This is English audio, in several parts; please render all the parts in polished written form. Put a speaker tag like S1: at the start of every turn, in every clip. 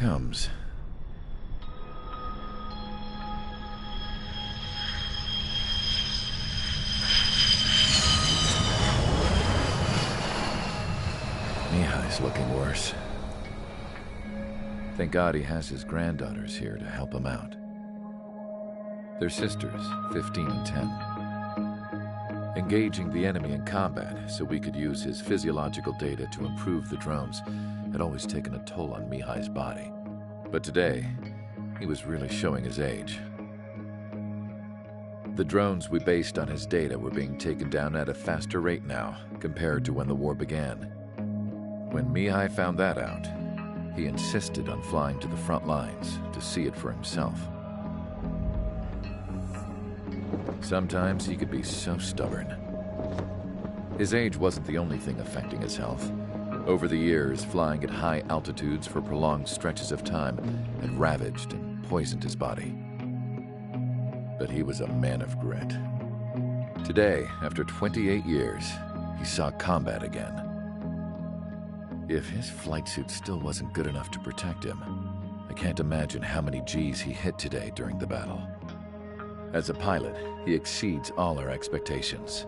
S1: comes. Mihai's looking worse. Thank God he has his granddaughters here to help him out. They're sisters, 15 and 10. Engaging the enemy in combat so we could use his physiological data to improve the drones had always taken a toll on Mihai's body. But today, he was really showing his age. The drones we based on his data were being taken down at a faster rate now compared to when the war began. When Mihai found that out, he insisted on flying to the front lines to see it for himself. Sometimes he could be so stubborn. His age wasn't the only thing affecting his health. Over the years, flying at high altitudes for prolonged stretches of time had ravaged and poisoned his body. But he was a man of grit. Today, after 28 years, he saw combat again. If his flight suit still wasn't good enough to protect him, I can't imagine how many Gs he hit today during the battle. As a pilot, he exceeds all our expectations.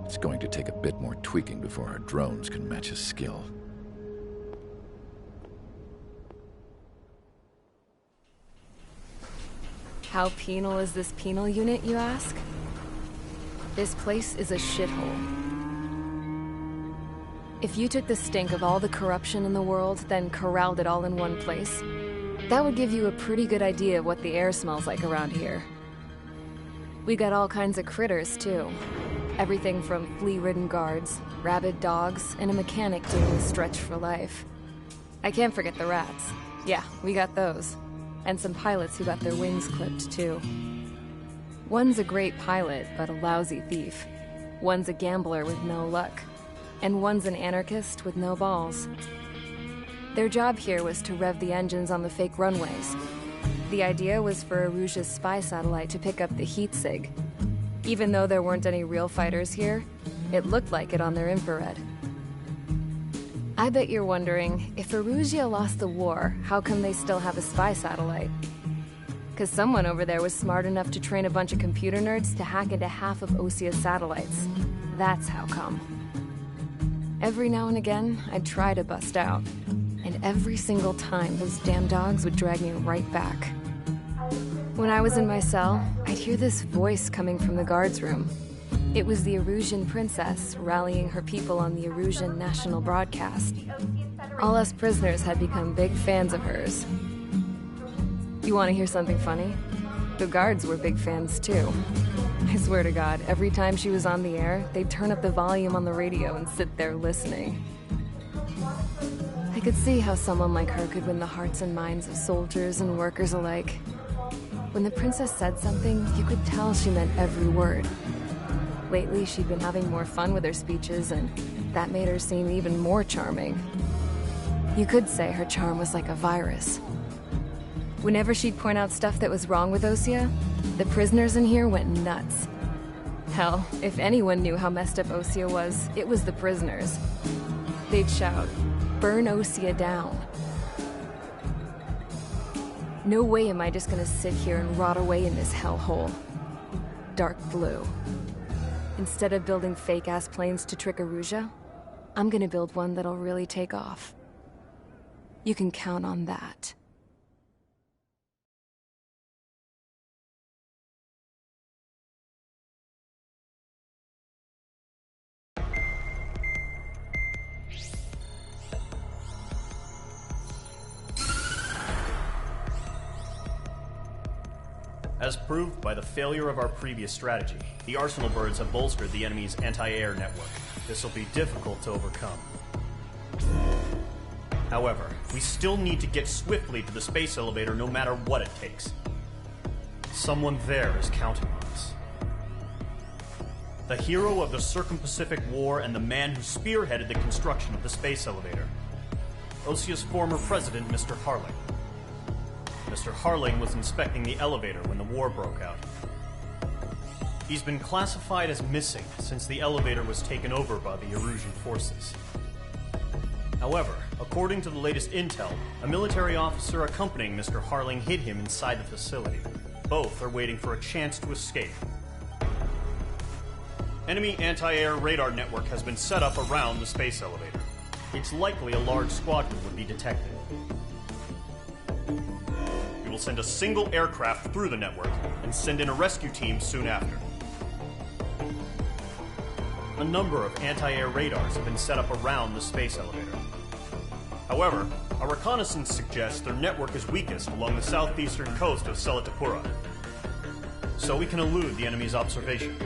S1: It's going to take a bit more tweaking before our drones can match his skill.
S2: How penal is this penal unit, you ask? This place is a shithole. If you took the stink of all the corruption in the world, then corralled it all in one place, that would give you a pretty good idea of what the air smells like around here. We got all kinds of critters, too. Everything from flea-ridden guards, rabid dogs, and a mechanic doing the stretch for life. I can't forget the rats. Yeah, we got those. And some pilots who got their wings clipped, too. One's a great pilot, but a lousy thief. One's a gambler with no luck. And one's an anarchist with no balls. Their job here was to rev the engines on the fake runways. The idea was for Erusia's spy satellite to pick up the heat sig. Even though there weren't any real fighters here, it looked like it on their infrared. I bet you're wondering, if Erusia lost the war, how come they still have a spy satellite? 'Cause someone over there was smart enough to train a bunch of computer nerds to hack into half of Osia's satellites. That's how come. Every now and again, I'd try to bust out. And every single time, those damn dogs would drag me right back. When I was in my cell, I'd hear this voice coming from the guards room. It was the Erusian princess rallying her people on the Erusian national broadcast. All us prisoners had become big fans of hers. You want to hear something funny? The guards were big fans too. I swear to God, every time she was on the air, they'd turn up the volume on the radio and sit there listening. I could see how someone like her could win the hearts and minds of soldiers and workers alike. When the princess said something, you could tell she meant every word. Lately, she'd been having more fun with her speeches, and that made her seem even more charming. You could say her charm was like a virus. Whenever she'd point out stuff that was wrong with Osia, the prisoners in here went nuts. Hell, if anyone knew how messed up Osia was, it was the prisoners. They'd shout, "Burn Osia down." No way am I just gonna sit here and rot away in this hellhole. Dark blue. Instead of building fake-ass planes to trick Erusia, I'm gonna build one that'll really take off. You can count on that.
S3: As proved by the failure of our previous strategy, the Arsenal birds have bolstered the enemy's anti-air network. This will be difficult to overcome. However, we still need to get swiftly to the space elevator no matter what it takes. Someone there is counting on us. The hero of the Circum-Pacific War and the man who spearheaded the construction of the space elevator. Osia's former president, Mr. Harling. Mr. Harling was inspecting the elevator when the war broke out. He's been classified as missing since the elevator was taken over by the Erusian forces. However, according to the latest intel, a military officer accompanying Mr. Harling hid him inside the facility. Both are waiting for a chance to escape. Enemy anti-air radar network has been set up around the space elevator. It's likely a large squadron would be detected. We will send a single aircraft through the network and send in a rescue team soon after. A number of anti-air radars have been set up around the space elevator. However, our reconnaissance suggests their network is weakest along the southeastern coast of Selatapura, so we can elude the enemy's observation.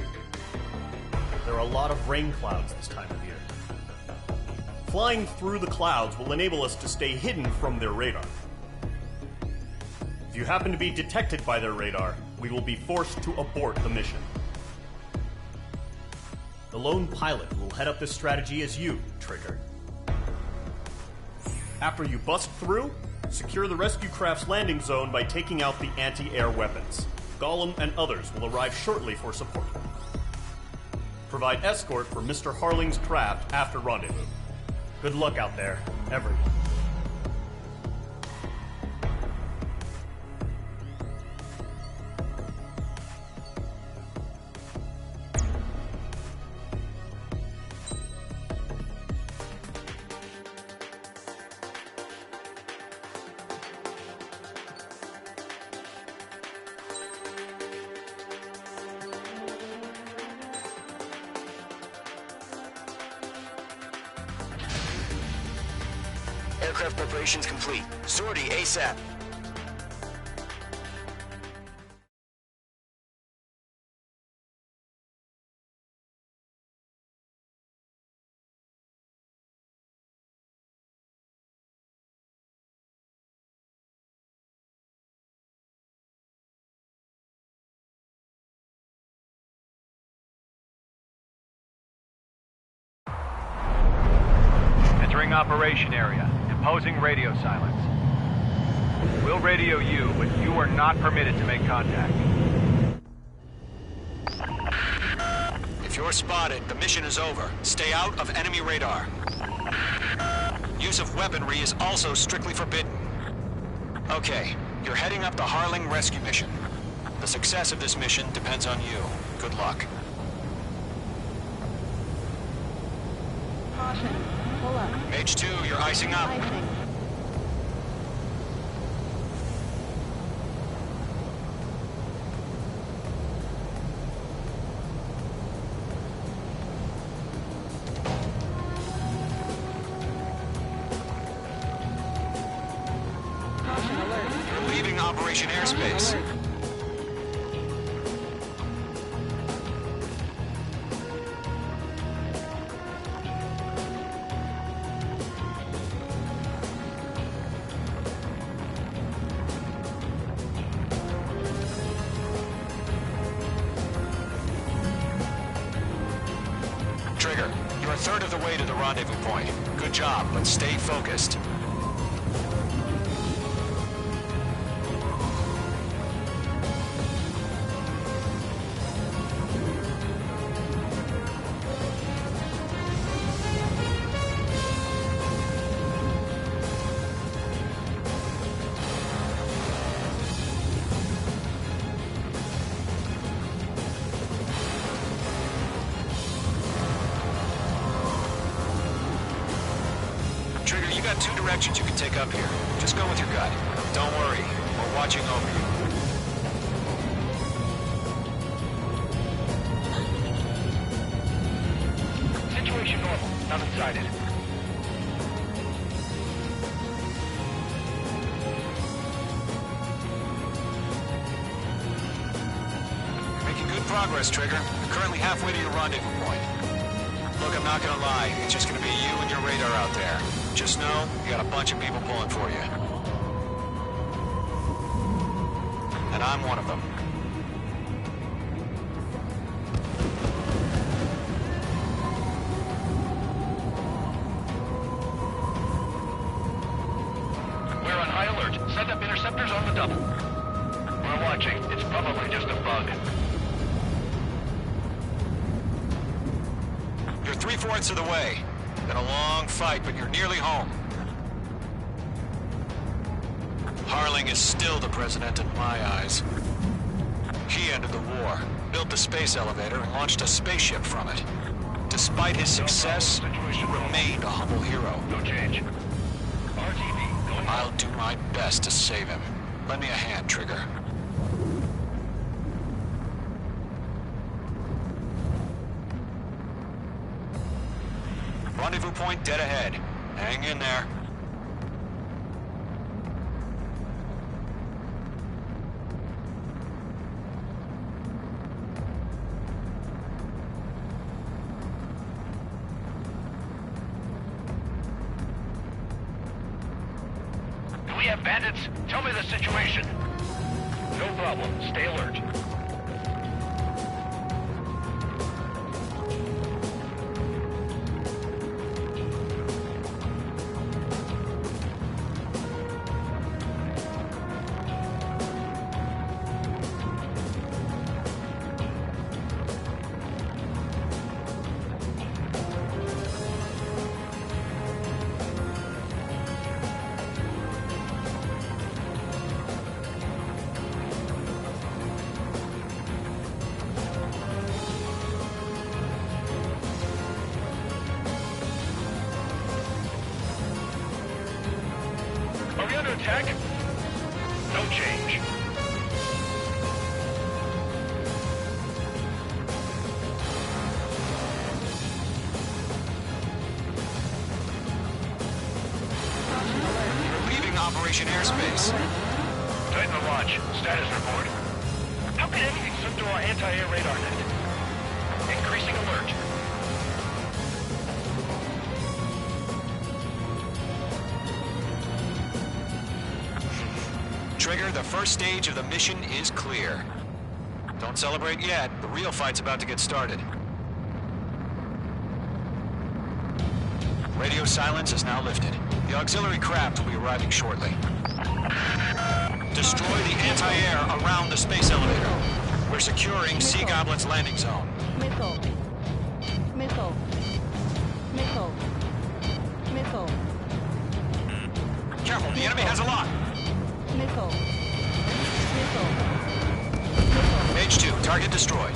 S3: There are a lot of rain clouds this time of year. Flying through the clouds will enable us to stay hidden from their radar. If you happen to be detected by their radar, we will be forced to abort the mission. The lone pilot who will head up this strategy is you, Trigger. After you bust through, secure the rescue craft's landing zone by taking out the anti-air weapons. Gollum and others will arrive shortly for support. Provide escort for Mr. Harling's craft after rendezvous. Good luck out there, everyone.
S4: Aircraft preparations complete. Sortie ASAP.
S5: Entering operation area. Imposing radio silence. We'll radio you, but you are not permitted to make contact.
S4: If you're spotted, the mission is over. Stay out of enemy radar. Use of weaponry is also strictly forbidden. Okay, you're heading up the Harling rescue mission. The success of this mission depends on you. Good luck.
S6: Caution. Pull up.
S4: Mage 2, you're icing up.
S6: Icing. Caution alert.
S4: You're leaving Operation Airspace.
S6: Alert.
S4: Trigger, you're a third of the way to the rendezvous point. Good job, but stay focused. Trigger, you got two directions you can take up here. Just go with your gut. Don't worry, we're watching over you.
S5: Situation normal. None sighted.
S4: You're making good progress, Trigger. You're currently halfway to your rendezvous point. Look, I'm not gonna lie. It's just gonna be you and your radar out there. Just know, you got a bunch of people pulling for you. And I'm one of them.
S5: We're on high alert. Send up interceptors on the double. We're watching. It's probably just a bug.
S4: You're 3/4 of the way. Been a long fight, but you're nearly home. Harling is still the president in my eyes. He ended the war, built the space elevator, and launched a spaceship from it. Despite his success, he remained a humble hero.
S5: No change. RTV, going.
S4: I'll do my best to save him. Lend me a hand, Trigger. Rendezvous point dead ahead. Hang in there.
S5: Do we have bandits? Tell me the situation. No problem. Stay alert. Are we under attack? No change.
S4: We're leaving Operation Airspace.
S5: Titan the launch. Status report. How can anything slip through our anti-air radar net? Increasing alert.
S4: Trigger, the first stage of the mission is clear. Don't celebrate yet. The real fight's about to get started. Radio silence is now lifted. The auxiliary craft will be arriving shortly. Destroy the anti-air around the space elevator. We're securing Sea Goblin's landing zone.
S6: Missile. Missile. Missile. Missile.
S4: Careful, the enemy has a lock.
S6: Missile. Missile. Missile.
S4: H2, target destroyed.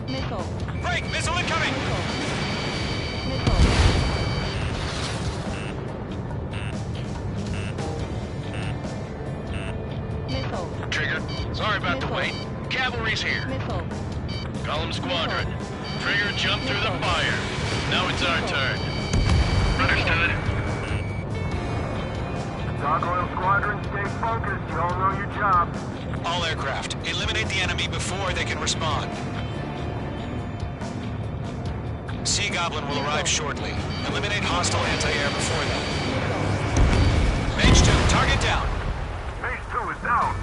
S6: Missile.
S4: Break! Missile incoming!
S6: Missile. Missile.
S5: Trigger, sorry about the wait. Cavalry's here.
S6: Missile.
S5: Column Squadron. Trigger jumped through the fire. Now it's our turn. Understood.
S7: Gargoyle Squadron, stay focused. You all know your job.
S4: All aircraft, eliminate the enemy before they can respond. Sea Goblin will arrive shortly. Eliminate hostile anti-air before that. H2, target down.
S7: Base 2 is down.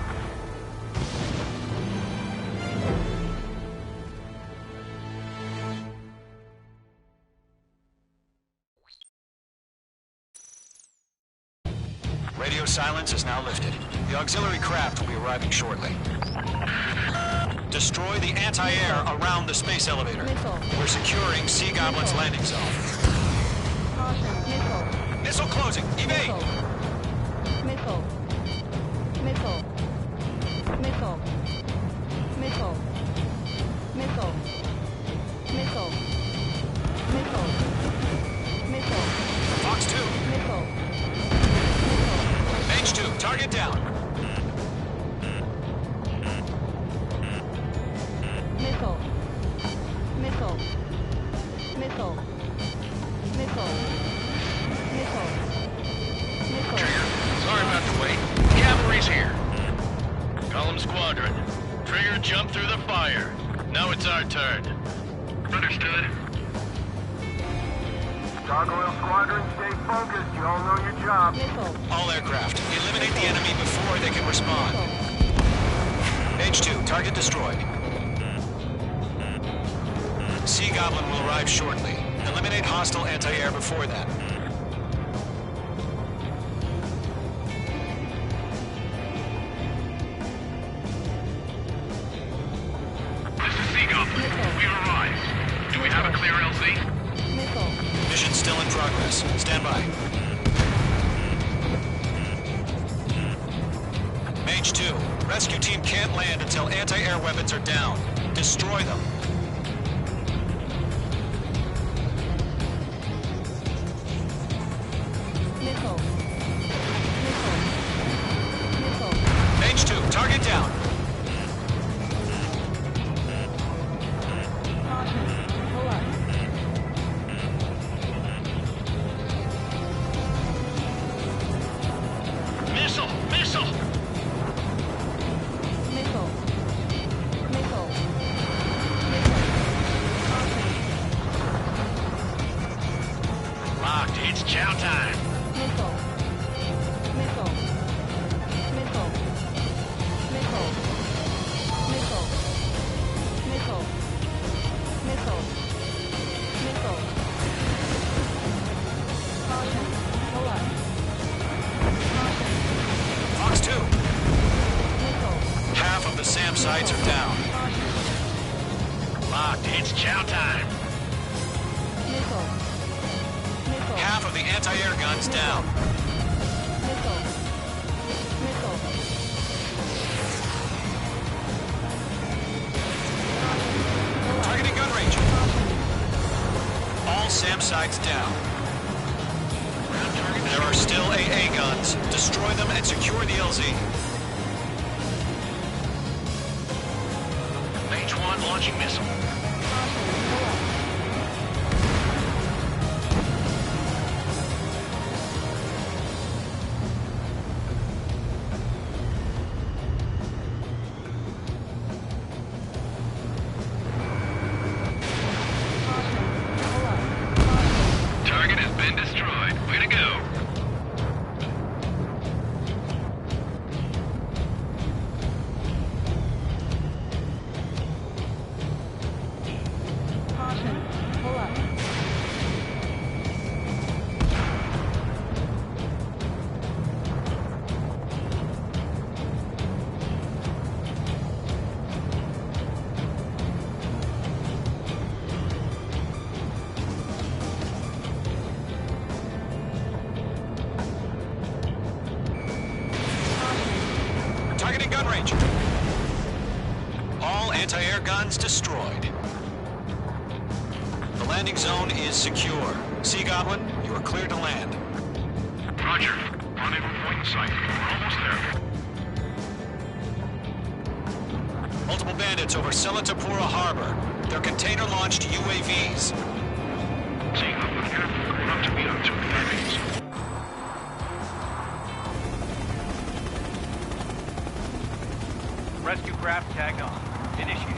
S4: Radio silence is now lifted. The auxiliary craft will be arriving shortly. Destroy the anti-air around the space elevator.
S6: Missile.
S4: We're securing Sea Goblin's landing zone.
S6: Caution. Missile.
S4: Missile closing. Evade!
S6: Missile. Missile. Missile. Missile. Missile. Missile. Missile. Missile.
S4: Fox 2.
S6: Missile.
S4: H2, target down.
S6: Missile. Missile. Missile. Missile. Missile. Missile.
S5: Trigger, sorry about the wait. Cavalry's here. Column Squadron. Trigger jumped through the fire. Now it's our turn. Understood.
S7: Gargoyle Squadron, stay focused. You all know your job.
S6: Missile.
S4: All aircraft, eliminate the enemy before they can respond. H2, target destroyed. Sea Goblin will arrive shortly. Eliminate hostile anti-air before that. stand by. Mage 2, rescue team can't land until anti-air weapons are down. Destroy them.
S6: Missile. Missile. Missile.
S4: Mage 2, target down.
S6: Caution. Pull up.
S5: Missile! Missile!
S6: Missile. Missile. Missile. Caution.
S5: Locked. It's chow time.
S6: Missile. Missile. Missile. Missile. Missile. Missile. Missile. Missile. Caution. Pull up. Caution.
S4: Fox 2,
S6: Missile.
S4: half of the SAM sites are down.
S6: Caution.
S5: Locked. It's chow time.
S6: Missile. Missile.
S4: Half of the anti-air guns down.
S6: Missile. Missile.
S4: Targeting gun range. All SAM sites down. There are still AA guns. Destroy them and secure the LZ.
S5: Mage 1 launching missile. Target has been destroyed. Way to go.
S6: Caution. Pull up.
S4: Targeting gun range. All anti-air guns destroyed. The landing zone is secure. Sea Goblin, you are cleared to land.
S5: Roger. Rendezvous point in sight. We're almost there.
S4: Multiple bandits over Selatapura Harbor. They're container-launched UAVs.
S5: Seeing up with careful. We're up to meet on 2 targets.
S8: Rescue craft tagged on. Initiate.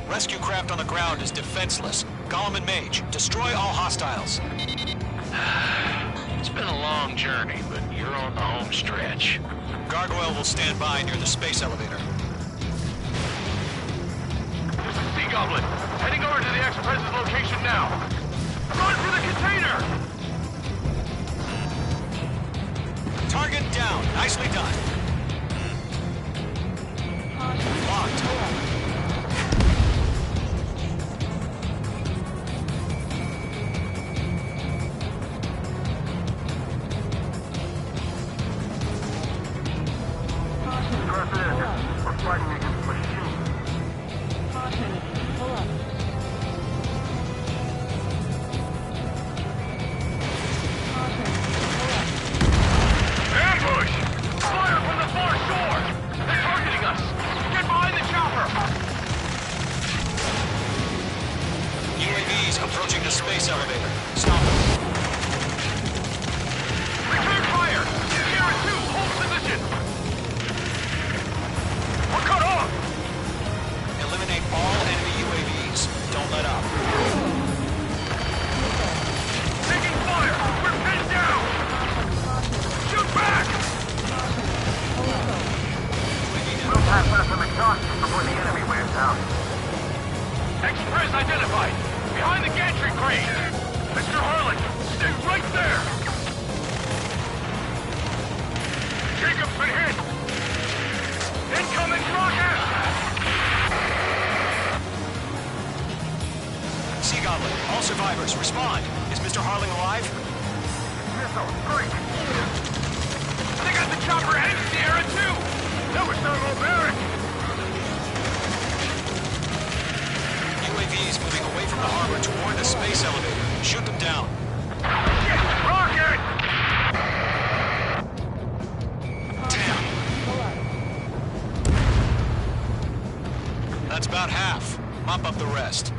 S4: Rescue craft on the ground is defenseless. Gollum and Mage, destroy all hostiles.
S5: It's been a long journey, but you're on the home stretch.
S4: Gargoyle will stand by near the space elevator.
S5: This is Sea Goblin. Heading over to the Express's location now. Run for the container!
S4: Target down. Nicely done. Locked.
S7: We're fighting against machines.
S6: Caution. Pull up. Caution. Pull up.
S5: Ambush! Fire from the far shore! They're targeting us! Get behind the chopper!
S4: UAVs approaching the space elevator. Stop them.
S5: Return fire! Sierra 2, hold position! We're cut off!
S4: Eliminate all enemy UAVs. Don't let up.
S5: Taking fire! We're pinned down! Shoot back!
S7: We'll pass us some exhaustion before the enemy wears out.
S5: Express identified! Behind the gantry crane!
S7: The
S4: survivors, respond. Is Mr. Harling alive?
S7: Missile, break!
S5: They got the chopper and Sierra too!
S7: That was thermobaric!
S4: UAVs moving away from the harbor toward the space elevator. Shoot them down.
S7: Rocket!
S4: Damn.
S6: Pull up.
S4: That's about half. Mop up the rest.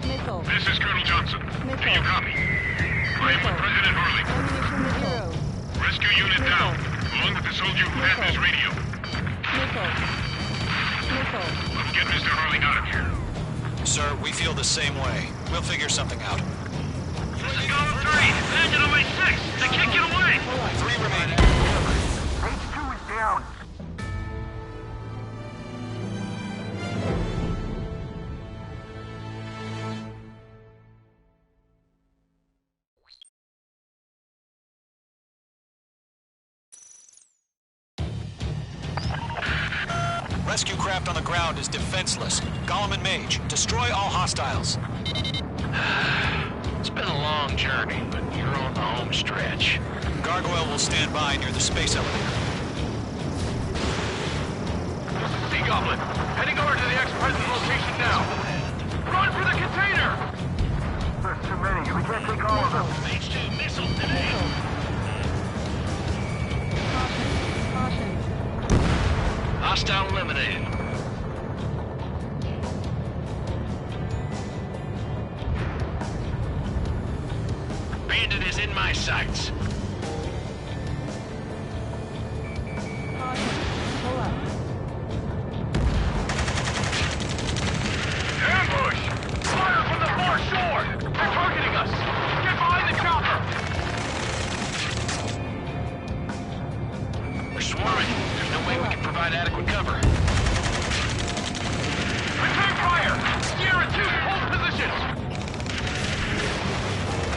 S6: Missile.
S5: This is Colonel Johnson.
S6: Missile.
S5: Do you copy? I am with President Harling.
S6: Ammunition zero.
S5: Rescue unit down, along with the soldier who had this radio.
S6: Missile. Missile.
S5: Let's get Mr. Harling out of here.
S4: Sir, we feel the same way. We'll figure something out.
S5: This is Golem 3. Bandit on my 6. They can't get away.
S4: 3 remaining.
S7: H2 is down.
S4: Rescue craft on the ground is defenseless. Gollum and Mage, destroy all hostiles.
S5: It's been a long journey, but you're on the home stretch.
S4: Gargoyle will stand by near the space elevator.
S5: Sea Goblin, heading over to the ex-president location now. Run for the container!
S7: There's too many. We can't take all of them.
S5: H2 missile today.
S6: Caution. Caution.
S5: Hostile eliminated. Bandit is in my sights.
S6: Caution. Pull up.
S5: Ambush! Fire from the far shore! They're targeting us! Get behind the chopper! We're swarming. There's no way we can provide adequate cover. Return fire! Sierra 2, hold positions!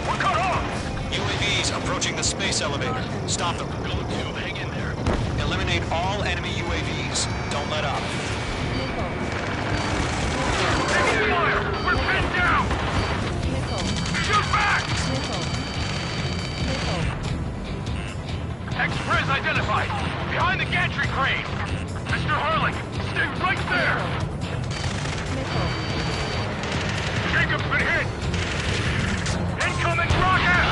S5: We're cut off!
S4: UAVs approaching the space elevator. Stop them.
S5: Golem 2, hang in there.
S4: Eliminate all enemy UAVs. Don't let up.
S6: Missile.
S5: Taking fire! We're pinned down!
S6: Missile.
S5: Shoot back!
S6: Missile. Missile.
S5: Express identified! Behind the gantry crane! Mr. Harling, stay right there!
S6: Missile.
S5: Jacob's been hit! Incoming rocket!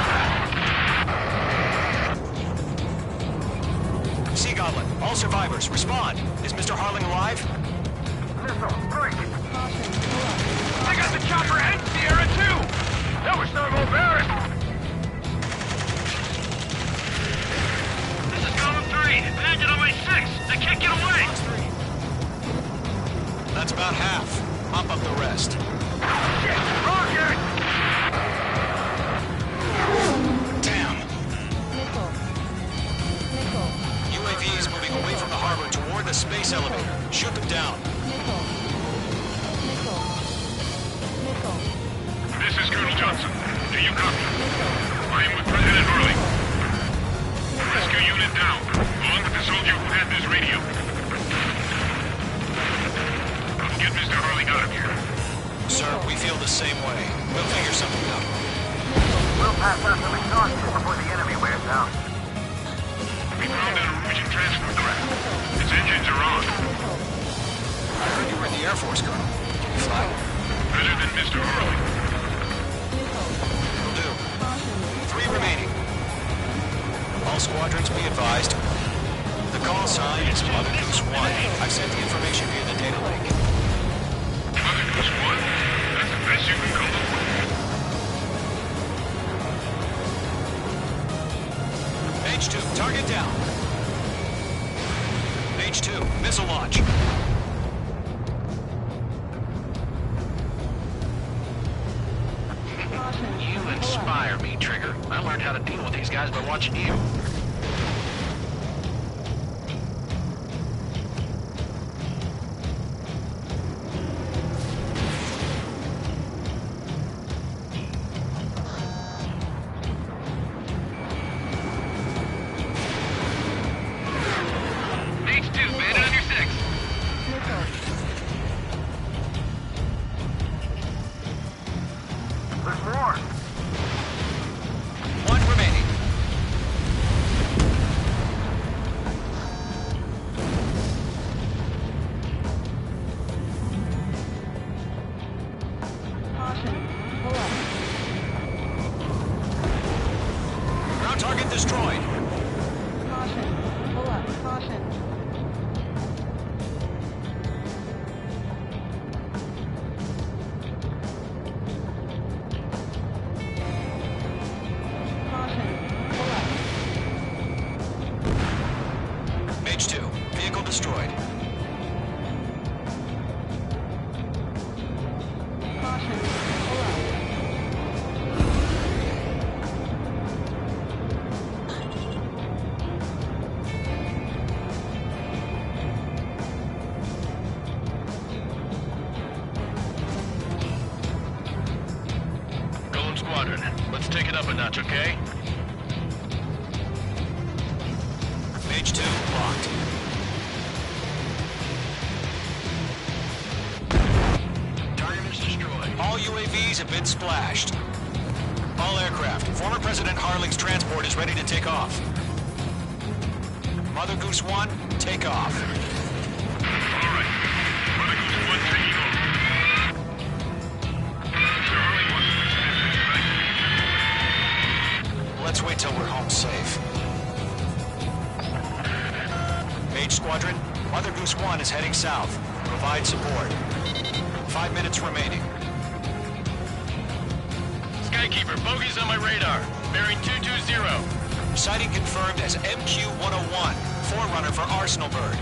S4: Sea Goblin, all survivors, respond. Is Mr. Harling alive?
S7: Missile, break!
S6: Caution. Pull up.
S5: They got the chopper and Sierra too! That was thermobaric! This is Golem 3. Bandit on my 6. They can't get away!
S4: That's about half. Mop up the rest.
S5: Shit! Rocket!
S4: Damn.
S6: Missile. Missile.
S4: UAVs moving away from the harbor toward the space elevator. Shoot them down.
S6: Missile. Missile. Missile.
S5: This is Colonel Johnson. Do you copy?
S6: Missile.
S5: I am with President Harling. Rescue unit down, along with the soldier who had this radio. Let's get Mr. Harling out of here.
S4: Sir, we feel the same way. We'll figure something out.
S7: We'll pass out some exhaustion before the enemy wears out.
S5: We found a Norwegian transport craft. Its engines are on.
S4: I heard you were in the Air Force, Colonel. Can you fly?
S5: Better than Mr. Harling.
S4: Will do.
S6: Caution.
S4: 3 remaining. All squadrons be advised. The call sign is Mother Goose 1. I've sent the information via the data link.
S5: Mother Goose 1. That's the best you can come up with.
S4: H2, target down. H2, missile launch.
S6: Caution.
S5: You inspire me, Trigger. I learned how to deal with these guys by watching you. H2, bandit on your 6.
S6: Missile.
S4: destroyed.
S6: Caution. Pull up. Caution. Caution. Pull up.
S4: Mage 2, vehicle destroyed.
S6: Caution. Pull up.
S5: Golem Squadron, let's take it up a notch, okay?
S4: Mage 2, locked.
S5: Target is destroyed.
S4: All UAVs have been splashed. All aircraft, former President Harling's transport is ready to take off. Mother Goose 1, take off.
S5: All right. Mother Goose 1 to Eagle. Mr. Harling wants to extend his
S4: Let's wait till we're home safe. Mage Squadron, Mother Goose 1 is heading south. Provide support. 5 minutes remaining.
S5: Skykeeper, bogeys on my radar. Bearing 220.
S4: Sighting confirmed as MQ-101, forerunner for Arsenal Bird.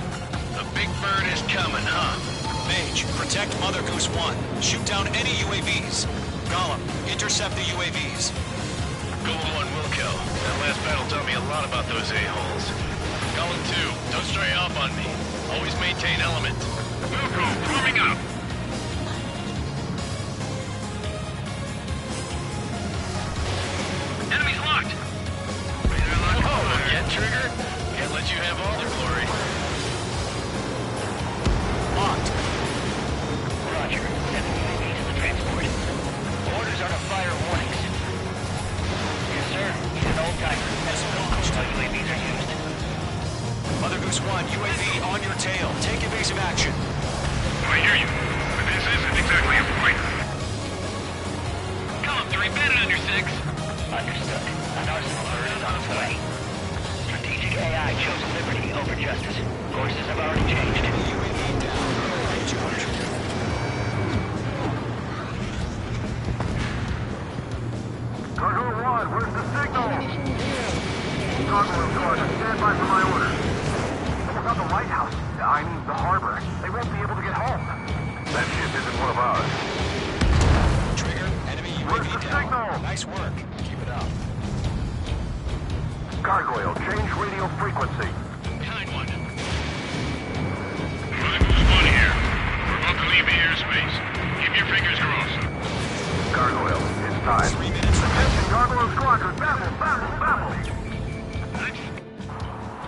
S5: The big bird is coming, huh?
S4: Mage, protect Mother Goose 1. Shoot down any UAVs. Gollum, intercept the UAVs.
S5: Golem 1 will kill. That last battle taught me a lot about those a-holes. Golem 2, don't stray off on me. Always maintain element. Wilco, forming up. Enemy's locked. Whoa, again, Trigger? Can't let you have all the glory.
S4: Locked.
S9: Roger. Enemy UAVs in the transport. Orders are to fire warnings. Yes, sir. He's an old timer. That's how UAVs are used.
S4: Mother Goose 1, UAV on your tail. Take evasive action.
S5: I hear you, but this isn't exactly a fighter. Golem 3, bandit under 6.
S9: Understood. An Arsenal bird is on its way. Strategic AI chose liberty over justice. Courses have already changed.
S4: UAV down. Charge.
S7: Cargo 1, where's the signal?
S6: Ammunition 0.
S7: Cargo Squadron, stand by for my orders. Someone's at the White House. I mean, the harbor. They won't be able to get home. That ship isn't one of ours.
S4: Trigger, enemy
S7: Where's
S4: UAV
S7: the
S4: down.
S7: signal?
S4: Nice work. Keep it up.
S7: Gargoyle, change radio frequency.
S5: Behind one. Mother Goose 1 here. We're about to leave the airspace. Keep your fingers crossed.
S7: Gargoyle, it's time.
S4: 3 minutes remaining.
S7: Attention, Gargoyle Squadron, babble, babble, babble.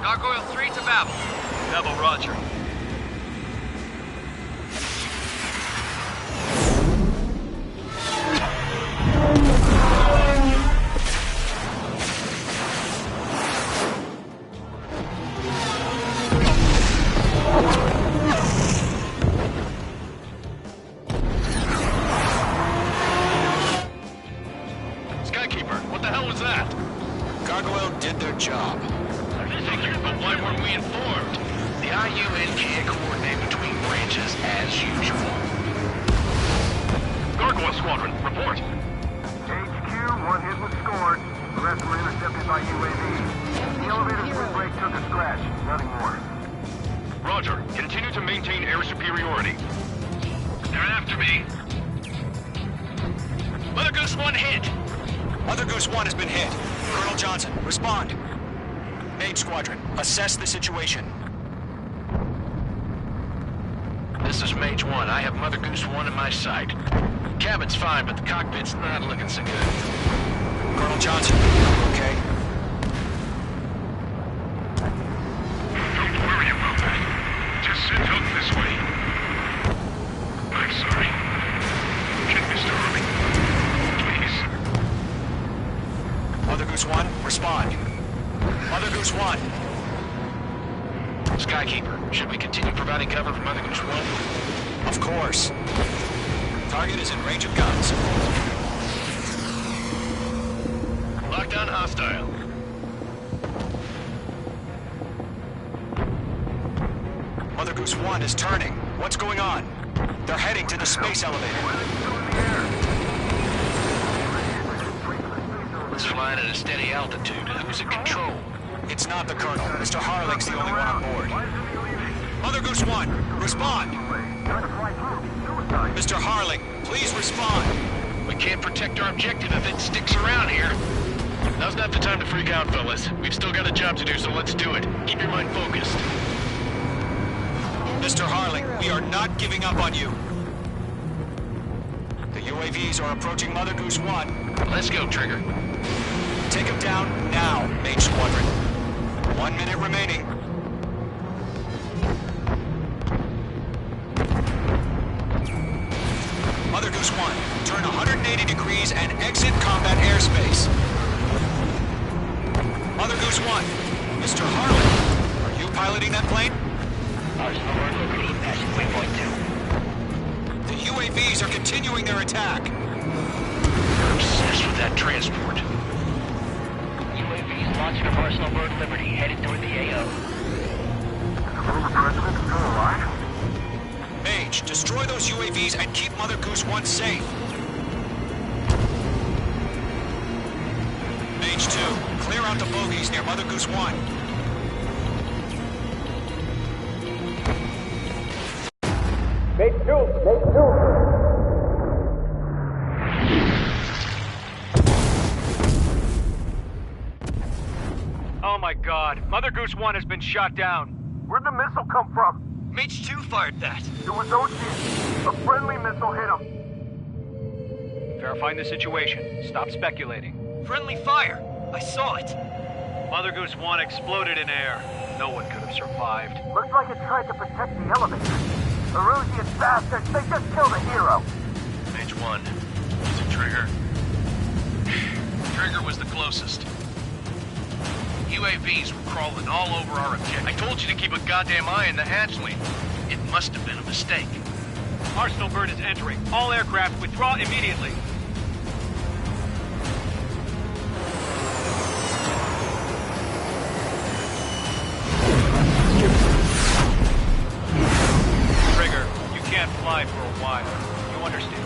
S8: Gargoyle 3 to Babel.
S5: Double Roger. Skykeeper, what the hell was that?
S4: Gargoyle did their job.
S5: Figured, but why weren't we informed?
S9: The IUN can't coordinate between branches as usual.
S5: Gargoyle Squadron, report.
S7: HQ, one hit was scored. The rest were intercepted by UAVs. The elevator's wind brake took a scratch. Nothing more.
S5: Roger. Continue to maintain air superiority. They're after me.
S4: Mother Goose 1 hit. Mother Goose 1 has been hit. Colonel Johnson, respond. Mage Squadron, assess the situation.
S5: This is Mage 1. I have Mother Goose 1 in my sight. Cabin's fine, but the cockpit's not looking so good.
S4: Colonel Johnson, okay?
S5: Don't worry about that. Just send help this way. I'm sorry. Get Mr. Harling. Please.
S4: Mother Goose 1, respond. Mother Goose 1.
S5: Skykeeper, should we continue providing cover for Mother Goose 1?
S4: Of course. Target is in range of guns.
S5: Lockdown hostile.
S4: Goose 1 is turning. What's going on? They're heading to the space elevator.
S5: It's flying at a steady altitude. Who's in control?
S4: It's not the Colonel. Mr. Harling's the only one on board. Mother Goose 1, respond! Mr. Harling, please respond!
S5: We can't protect our objective if it sticks around here. Now's not the time to freak out, fellas. We've still got a job to do, so let's do it. Keep your mind focused.
S4: Mr. Harling, we are not giving up on you. The UAVs are approaching Mother Goose 1.
S5: Let's go, Trigger.
S4: Take them down now, Mage Squadron. 1 minute remaining. Mother Goose 1, turn 180 degrees and exit combat airspace. Mother Goose 1, Mr. Harling, are you piloting that plane?
S9: Arsenal Bird Liberty, passing waypoint 2.
S4: The UAVs are continuing their attack.
S5: We're obsessed with that transport.
S9: UAVs launching from Arsenal Bird Liberty, headed toward the AO.
S7: The president still alive?
S4: Mage, destroy those UAVs and keep Mother Goose 1 safe. Mage 2, clear out the bogies near Mother Goose 1.
S8: Oh my god, Mother Goose 1 has been shot down.
S7: Where'd the missile come from?
S8: Mage 2 fired that.
S7: It was Ocean. A friendly missile hit him.
S8: Verifying the situation. Stop speculating. Friendly fire! I saw it. Mother Goose 1 exploded in air. No one could have survived.
S7: Looks like it tried to protect the elevator. Erusian bastards, they just killed a hero.
S5: Mage 1. Is it Trigger? Trigger was the closest. UAVs were crawling all over our objective. I told you to keep a goddamn eye on the hatchling. It must have been a mistake.
S8: Arsenal Bird is entering. All aircraft withdraw immediately. Trigger, you can't fly for a while. You understand?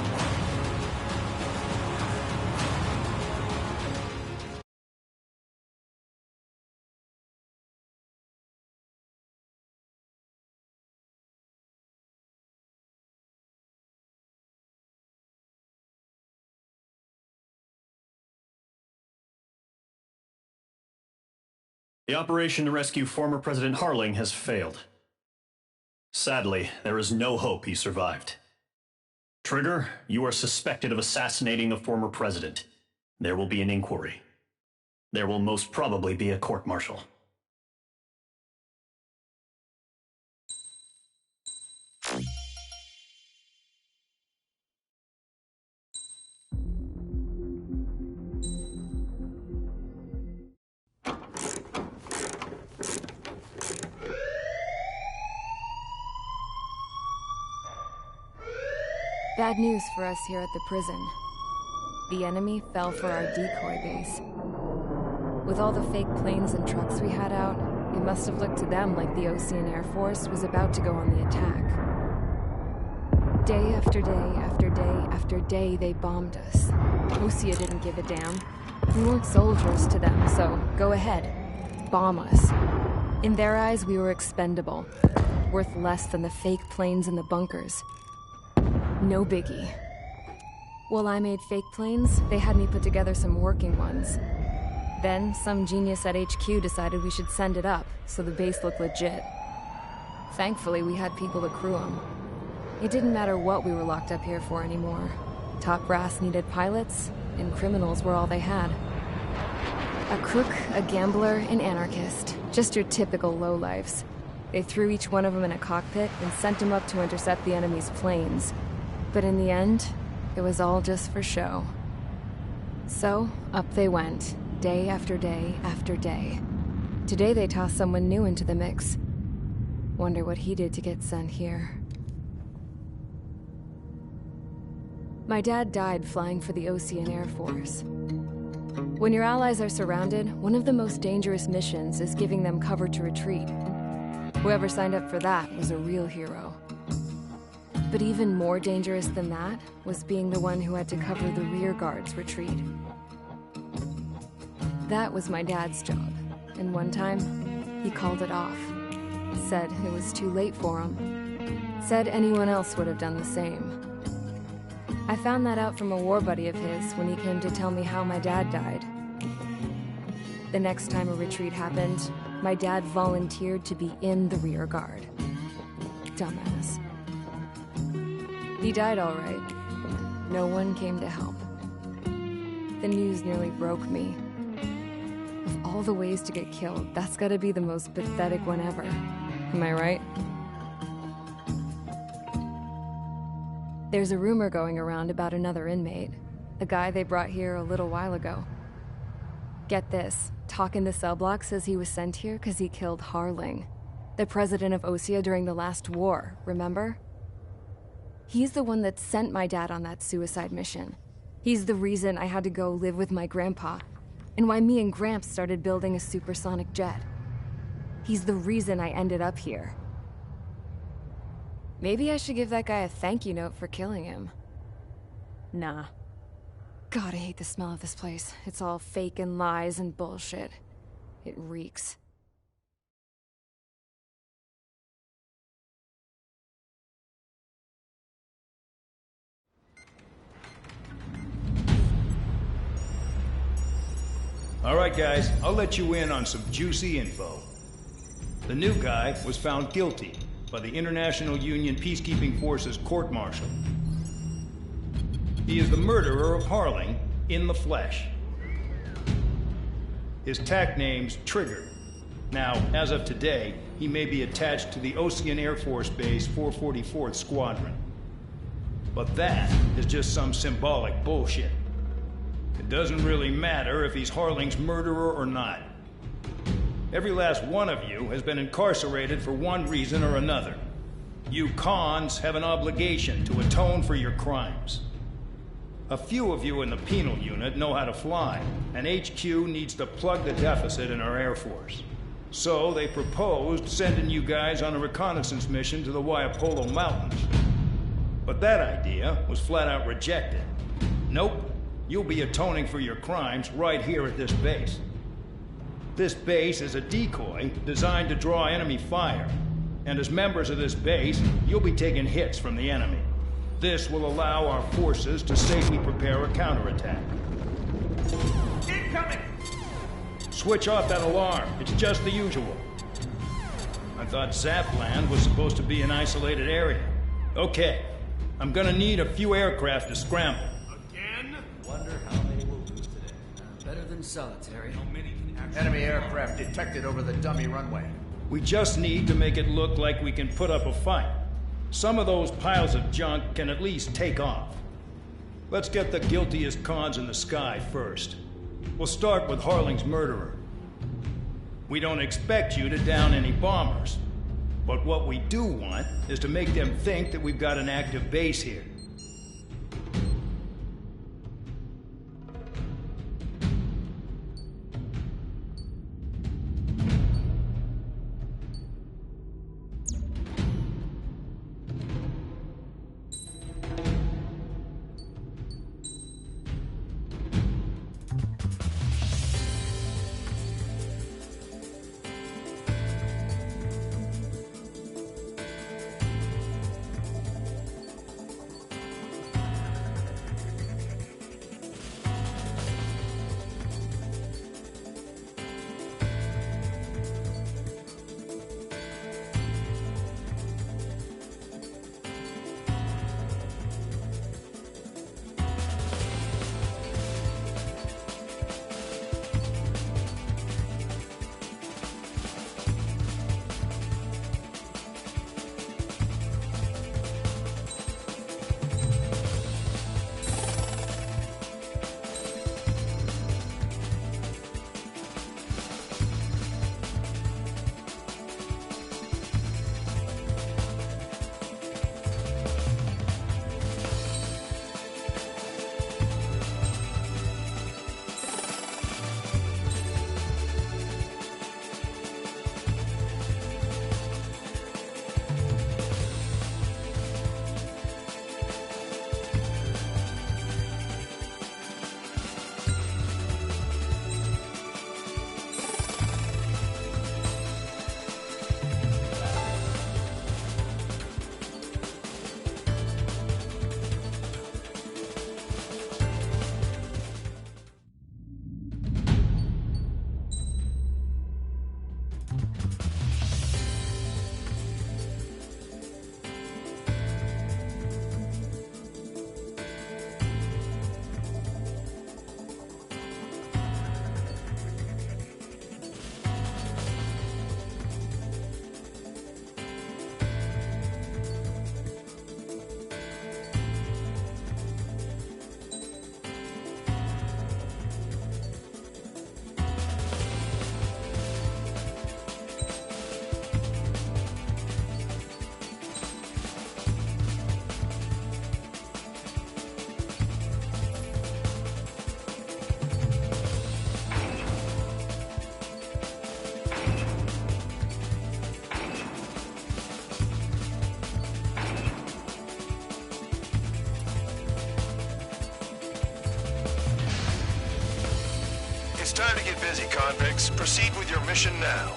S3: The operation to rescue former President Harling has failed. Sadly, there is no hope he survived. Trigger, you are suspected of assassinating the former president. There will be an inquiry. There will most probably be a court-martial.
S2: Bad news for us here at the prison. The enemy fell for our decoy base. With all the fake planes and trucks we had out, it must have looked to them like the Ocean Air Force was about to go on the attack. Day after day after day after day, they bombed us. Osea didn't give a damn. We weren't soldiers to them, so go ahead. Bomb us. In their eyes, we were expendable. Worth less than the fake planes in the bunkers. No biggie. While I made fake planes, they had me put together some working ones. Then, some genius at HQ decided we should send it up, so the base looked legit. Thankfully, we had people to crew them. It didn't matter what we were locked up here for anymore. Top brass needed pilots, and criminals were all they had. A crook, a gambler, an anarchist. Just your typical lowlifes. They threw each one of them in a cockpit and sent them up to intercept the enemy's planes. But in the end, it was all just for show. So, up they went, day after day after day. Today they tossed someone new into the mix. Wonder what he did to get sent here. My dad died flying for the Ocean Air Force. When your allies are surrounded, one of the most dangerous missions is giving them cover to retreat. Whoever signed up for that was a real hero. But even more dangerous than that was being the one who had to cover the rear guard's retreat. That was my dad's job, and one time, he called it off. Said it was too late for him. Said anyone else would have done the same. I found that out from a war buddy of his when he came to tell me how my dad died. The next time a retreat happened, my dad volunteered to be in the rear guard. Dumbass. He died all right. No one came to help. The news nearly broke me. Of all the ways to get killed, that's gotta be the most pathetic one ever. Am I right? There's a rumor going around about another inmate. A guy they brought here a little while ago. Get this, Talk in the cell block says he was sent here because he killed Harling, the president of Osea during the last war, remember? He's the one that sent my dad on that suicide mission. He's the reason I had to go live with my grandpa, and why me and Gramps started building a supersonic jet. He's the reason I ended up here. Maybe I should give that guy a thank you note for killing him. Nah. God, I hate the smell of this place. It's all fake and lies and bullshit. It reeks.
S10: All right, guys, I'll let you in on some juicy info. The new guy was found guilty by the International Union Peacekeeping Forces court-martial. He is the murderer of Harling in the flesh. His TAC name's Trigger. Now, as of today, he may be attached to the Osean Air Force Base 444th Squadron. But that is just some symbolic bullshit. It doesn't really matter if he's Harling's murderer or not. Every last one of you has been incarcerated for one reason or another. You cons have an obligation to atone for your crimes. A few of you in the penal unit know how to fly, and HQ needs to plug the deficit in our Air Force. So they proposed sending you guys on a reconnaissance mission to the Waiapolo Mountains. But that idea was flat out rejected. Nope, you'll be atoning for your crimes right here at this base. This base is a decoy designed to draw enemy fire, and as members of this base, you'll be taking hits from the enemy. This will allow our forces to safely prepare a counterattack.
S7: Incoming!
S10: Switch off that alarm. It's just the usual. I thought Zapland was supposed to be an isolated area. Okay, I'm gonna need a few aircraft to scramble.
S7: Again?
S11: Wonder how they will do today. Better than solitary.
S7: How many can actually... Enemy aircraft detected over the dummy runway.
S10: We just need to make it look like we can put up a fight. Some of those piles of junk can at least take off. Let's get the guiltiest cons in the sky first. We'll start with Harling's murderer. We don't expect you to down any bombers, but what we do want is to make them think that we've got an active base here.
S12: Time to get busy, convicts. Proceed with your mission now.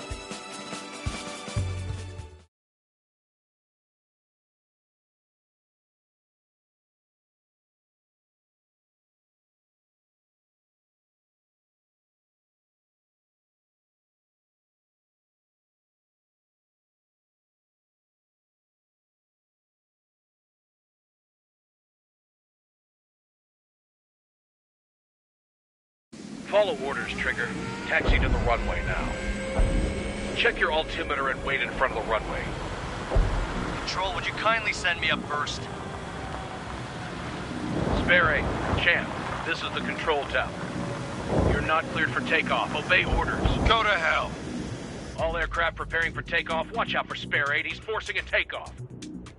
S5: Follow orders, Trigger. Taxi to the runway now. Check your altimeter and wait in front of the runway.
S8: Control, would you kindly send me up first?
S5: Spare 8, Champ, this is the control tower. You're not cleared for takeoff. Obey orders.
S12: Go to hell.
S5: All aircraft preparing for takeoff. Watch out for Spare 8. He's forcing a takeoff.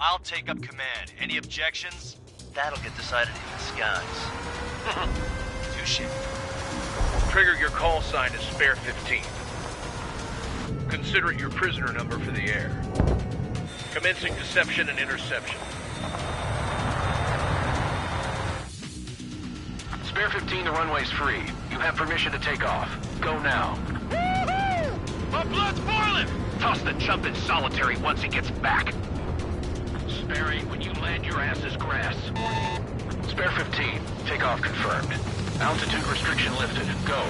S8: I'll take up command. Any objections? That'll get decided in the skies. Touche.
S5: Trigger, your call sign is Spare 15. Consider it your prisoner number for the air. Commencing deception and interception.
S4: Spare 15, the runway's free. You have permission to take off. Go now.
S5: Woohoo! My blood's boiling!
S4: Toss the chump in solitary once he gets back. Spare 8, when you land, your ass is grass. Spare 15, takeoff confirmed. Altitude restriction lifted. Go.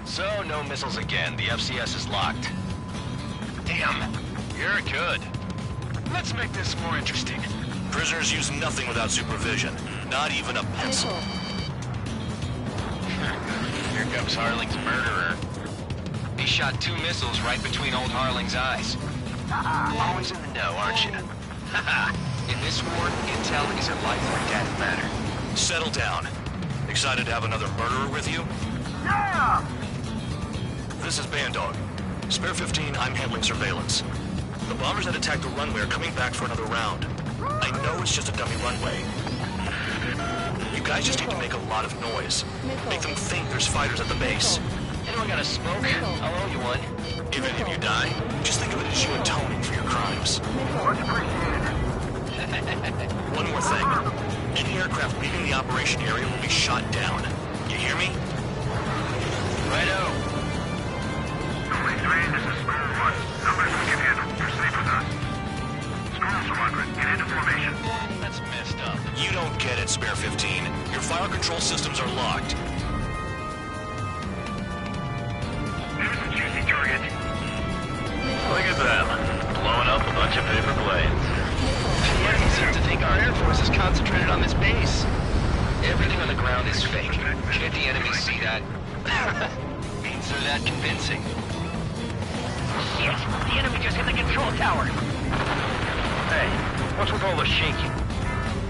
S13: So, no missiles again. The FCS is locked.
S4: Damn.
S13: You're good.
S4: Let's make this more interesting.
S13: Prisoners use nothing without supervision. Not even a pencil. Here comes Harling's murderer. He shot 2 missiles right between old Harling's eyes.
S4: Always in the know, aren't you?
S13: In this war, intel is a life or death matter. Settle down. Excited to have another murderer with you?
S7: Yeah!
S13: This is Bandog. Spare 15, I'm handling surveillance. The bombers that attacked the runway are coming back for another round. I know it's just a dummy runway. You guys just need to make a lot of noise. Make them think there's fighters at the base.
S4: Anyone got a smoke? I'll owe you one.
S13: If any of you die, just think of it as you atoning for your crimes.
S7: Much appreciated.
S13: One more thing. Any aircraft leaving the operation area will be shot down. You hear me?
S7: Righto. 23, this is Squirrel 1. Numbers we can handle. Proceed with us. Squirrel Squadron, get into formation.
S13: That's messed up. You don't get it, Spare 15. Your fire control systems are locked.
S7: Here's the juicy target.
S5: Look at them. Blowing up a bunch of paper planes.
S13: The enemy seems to think our Air Force is concentrated on this base. Everything on the ground is fake. Can't the enemy see that? Means they're that convincing.
S9: Shit! The enemy just hit the control tower!
S5: Hey, what's with all the shaking?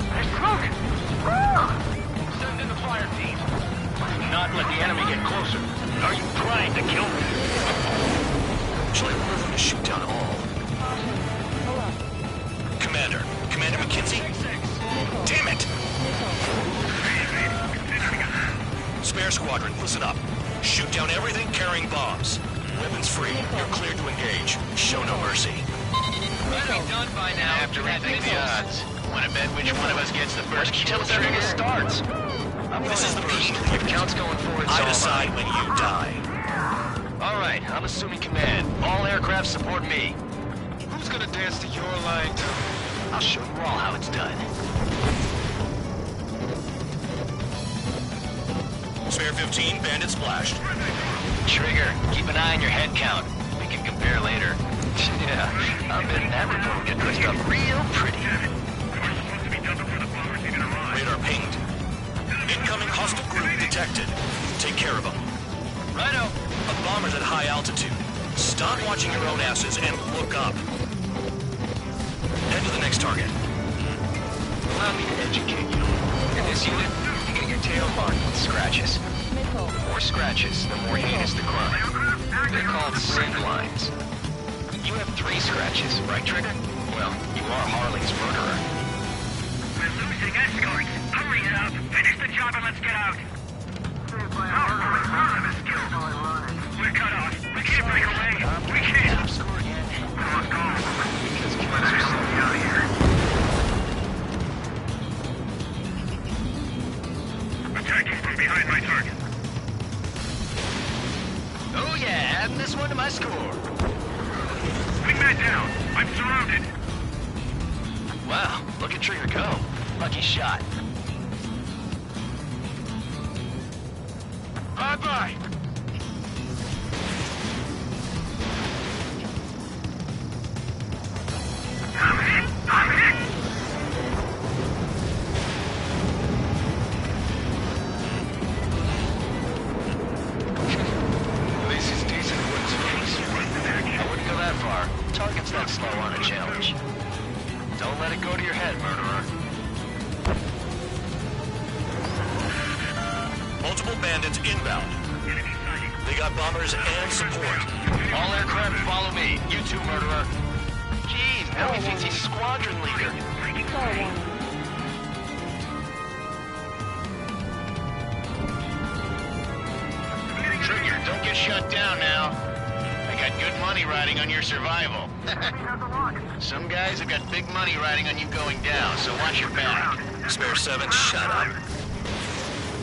S9: There's smoke!
S5: Send in the fire team. Not let the enemy get closer. Are you trying to kill me?
S13: Shall I order them to shoot down all? Commander McKenzie? Damn it! Spare Squadron, listen up. Shoot down everything carrying bombs. Weapons free. You're cleared to engage. Show no mercy.
S9: That'll be done by now.
S13: I have to rethink the odds. Want to bet which one of us gets the first kill trigger starts? This is the peak. If count's going for it, I decide when you die. All right, I'm assuming command. All aircraft support me. Who's gonna dance to your line? I'll show you all how it's done. Spare 15, bandit splashed. Trigger, keep an eye on your head count. We can compare later. Yeah, I bet that report will get dressed up real pretty. Radar pinged. Incoming hostile group detected. Take care of them. Righto. A bomber's at high altitude. Stop watching your own asses and look up. Head to the next target. Allow me to educate you. In this unit, you get your tail marked with scratches. The more scratches, the more heinous the crime. They're called sin lines. You have 3 scratches, right, Trigger? Well, you are Harling's murderer.
S7: We're losing escorts. Hurry it up. Finish the job and let's get out. We're cut off. We can't break away. We can't.
S13: Top score again.
S7: Let's go. Because killers are slowing out here. Attacking from behind my target.
S13: adding this one to my score.
S7: Wingman down. I'm surrounded.
S13: Wow, look at Trigger go. Lucky shot.
S7: Bye-bye. I'm hit.
S13: At least he's decent with his face. I wouldn't go that far. Target's not slow on a challenge. Don't let it go to your head, murderer.
S4: Multiple bandits inbound. They got bombers and support.
S13: All aircraft follow me. You too, murderer. Jeez, now he thinks he's squadron leader.
S6: Star one.
S5: Trigger, don't get shut down now. I got good money riding on your survival. Some guys have got big money riding on you going down, so watch your back.
S4: Spare 7, shut up.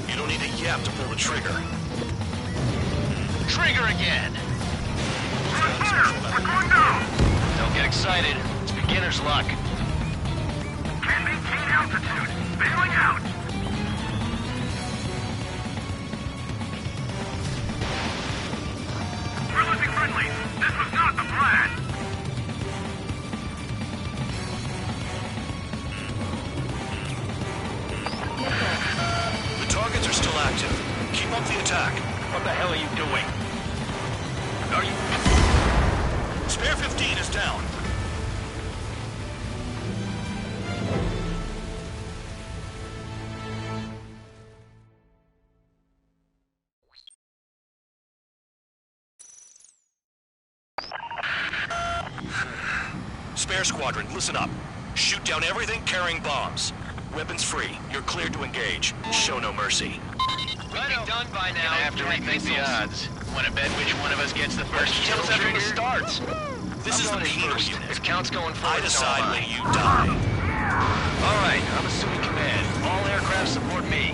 S4: You don't need a yap to pull the trigger.
S5: Trigger again!
S7: We're going down.
S13: Don't get excited. It's beginner's luck.
S7: Can't maintain altitude. Bailing out. We're losing friendly. This was not the plan.
S4: The targets are still active. Keep up the attack.
S8: What the hell are you doing?
S4: Are you... Spare 15 is down. Spare squadron, listen up. Shoot down everything carrying bombs. Weapons free. You're cleared to engage. Show no mercy.
S13: We'll be done by now.
S5: Gonna have to rethink the odds. Wanna bet which one of us gets the first kill
S13: Kills after
S5: trigger?
S13: it starts.
S4: This is the penal
S13: first.
S4: unit.
S13: If count's going
S4: I
S13: forward, so
S4: decide
S13: am
S4: when you die.
S13: All right, I'm assuming command. All aircraft support me.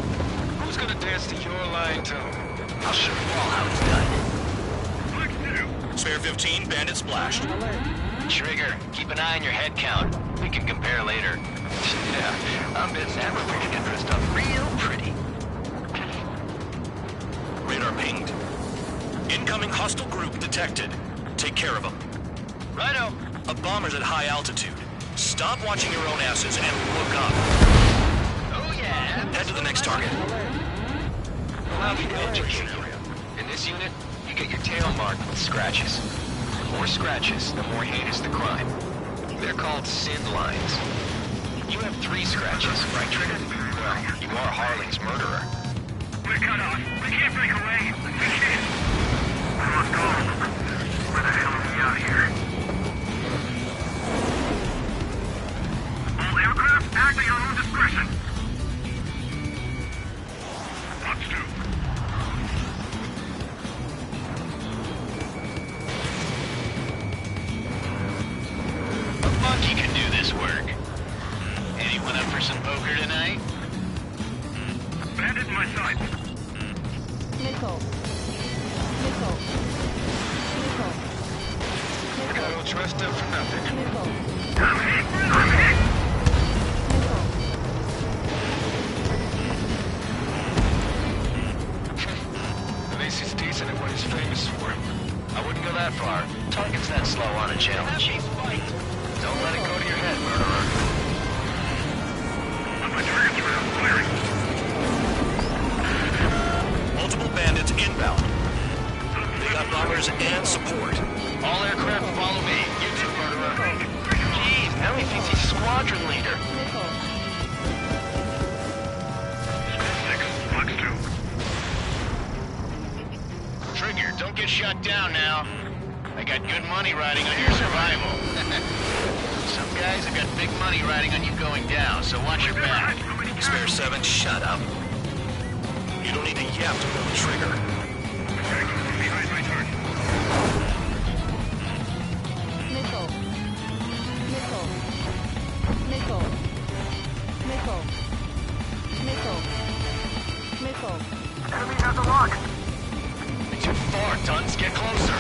S12: Who's gonna dance to your line, too?
S13: I'll show you all how it's done.
S4: Spare 15, bandit splashed.
S13: Trigger, keep an eye on your head count. We can compare later. Yeah, I'm betting that we're gonna get dressed up real pretty.
S4: Radar pinged. Incoming hostile group detected. Take care of them.
S13: Righto.
S4: A bomber's at high altitude. Stop watching your own asses and look up.
S13: Oh yeah.
S4: Head to the next target.
S13: Allow me to educate you. In this unit, you get your tail marked with scratches. The more scratches, the more heinous the crime. They're called sin lines. You have 3 scratches, right, Trigger? Well, you are Harling's murderer.
S7: We're cut off. We can't break away. We can't. We must go. Where the hell are we out here? All aircraft act at your own discretion. Watch 2.
S5: A monkey can do this work. Anyone up for some poker tonight?
S7: Bandit in my sight.
S6: Missile. Missile. Missile.
S12: I got all dressed up for nothing.
S6: Missile.
S7: I'm hit. I'm hit.
S6: Missile.
S12: At least he's decent at what he's famous for.
S13: I wouldn't go that far. Target's that slow on a challenge. Don't let it go to your head, murderer.
S7: I'm a trigger through. Clearing.
S4: Multiple bandits inbound. They got bombers and support.
S13: All aircraft follow me. You too, murderer. Jeez, now he thinks he's squadron leader.
S6: Missile.
S7: 6, Fox 2.
S5: Trigger, don't get shut down now. I got good money riding on your survival. Some guys have got big money riding on you going down, so watch your back.
S4: Spare 7, shut up. You don't need a yap to pull the trigger.
S7: Behind my target.
S6: Missile. Missile. Missile. Missile. Missile. Missile.
S7: Enemy has a lock.
S13: Too far, Dunce. Get closer.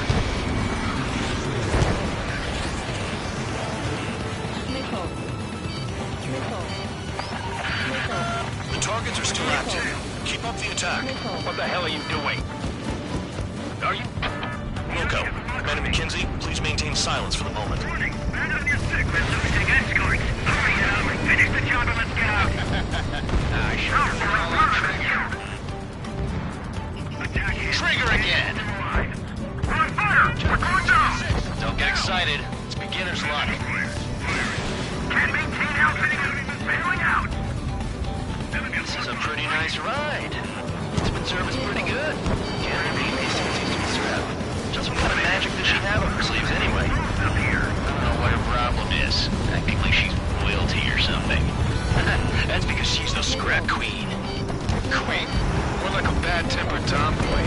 S4: targets are still active. Keep up the attack.
S9: What the hell are you doing? Are you...
S4: Wilco, Commander McKenzie, please maintain silence for the moment.
S9: Man on your stick, we're losing escorts. Hurry now, finish the job and let's get out.
S5: Trigger again!
S9: We're on fire! We're going down!
S5: Don't get excited. It's beginner's luck.
S9: Can't maintain outfitting and bailing out!
S5: This is a pretty nice ride. Instrument service pretty good. Can't repeat these instruments throughout. Just what kind of magic does she have up her sleeves anyway? Up here. I don't know what her problem is. Technically she's royalty or something. That's because she's the scrap queen.
S12: Queen? More like a bad-tempered tomboy.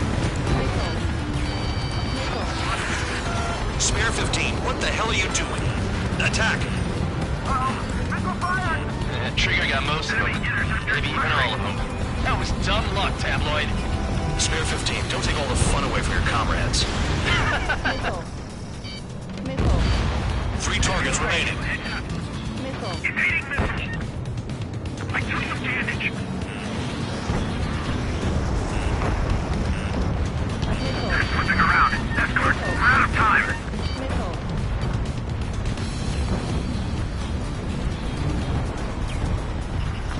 S4: Spare 15, what the hell are you doing? Attack!
S5: Trigger got most of them. Maybe even all of them. That was dumb luck, Tabloid.
S4: Spare 15, don't take all the fun away from your comrades.
S6: Missile.
S4: 3 targets remaining.
S6: Missile.
S9: Evading missiles. I took some damage. They're switching around. Escort, we're out of time.
S6: Missile.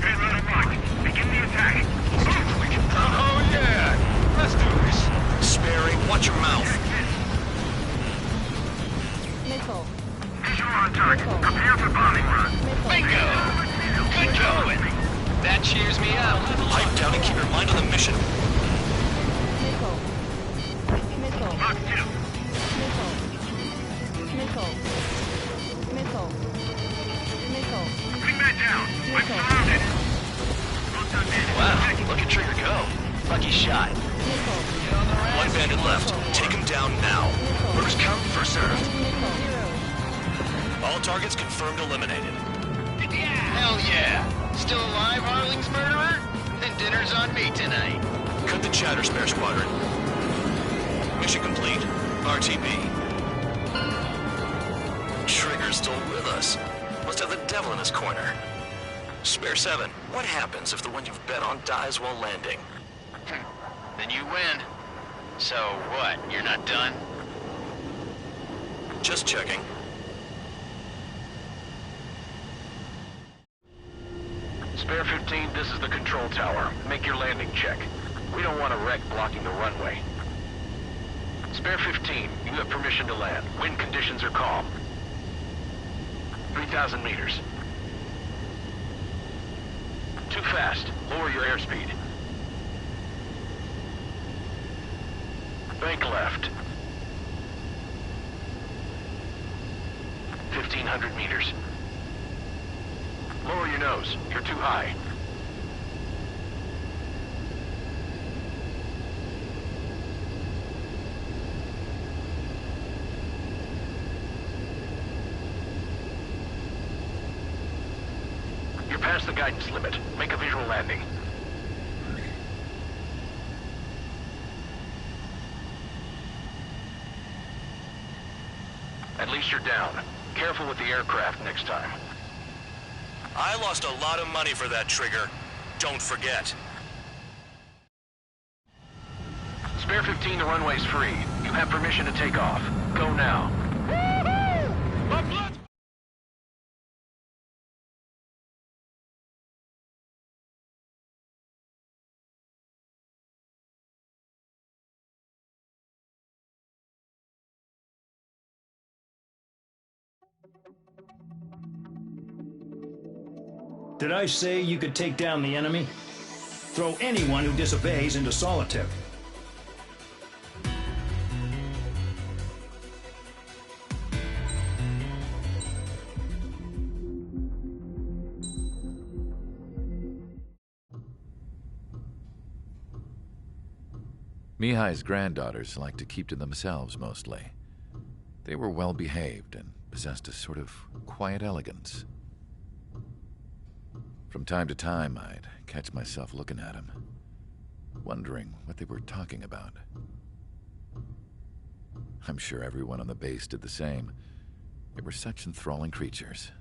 S9: Payload unlocked. Begin the attack.
S12: Oh, yeah! Let's do this.
S4: Sperry, watch your mouth.
S6: Missile.
S9: Visual on target. Prepare for bombing run.
S5: Bingo! Good going! That cheers me up.
S4: Pipe down and keep your mind on the mission.
S6: Missile. Missile.
S9: Mark 2.
S6: Missile. Missile. Missile. Missile.
S9: Bring that down. I'm
S6: Missile.
S9: surrounded.
S5: Wow, look at Trigger go. Lucky shot.
S6: Missile.
S4: One bandit left. Take him down now.
S5: First come, first served.
S4: All targets confirmed eliminated.
S5: Hell yeah! Still alive, Harling's murderer? Then dinner's on me tonight.
S4: Cut the chatter, Spare Squadron. Mission complete. RTB. Trigger's still with us. Must have the devil in his corner. Spare 7, what happens if the one you've bet on dies while landing?
S5: Then you win. So what, you're not done?
S4: Just checking.
S9: Spare 15, this is the control tower. Make your landing check. We don't want a wreck blocking the runway. Spare 15, you have permission to land. Wind conditions are calm. 3,000 meters. Too fast. Lower your airspeed. Bank left. 1,500 meters. Lower your nose. You're too high. You're past the guidance limit. Make a visual landing. At least you're down. Careful with the aircraft next time.
S4: I lost a lot of money for that, Trigger. Don't forget.
S9: Spare 15, the runway's free. You have permission to take off. Go now.
S10: Did I say you could take down the enemy? Throw anyone who disobeys into solitary.
S1: Mihai's granddaughters liked to keep to themselves mostly. They were well behaved and possessed a sort of quiet elegance. From time to time, I'd catch myself looking at them, wondering what they were talking about. I'm sure everyone on the base did the same. They were such enthralling creatures.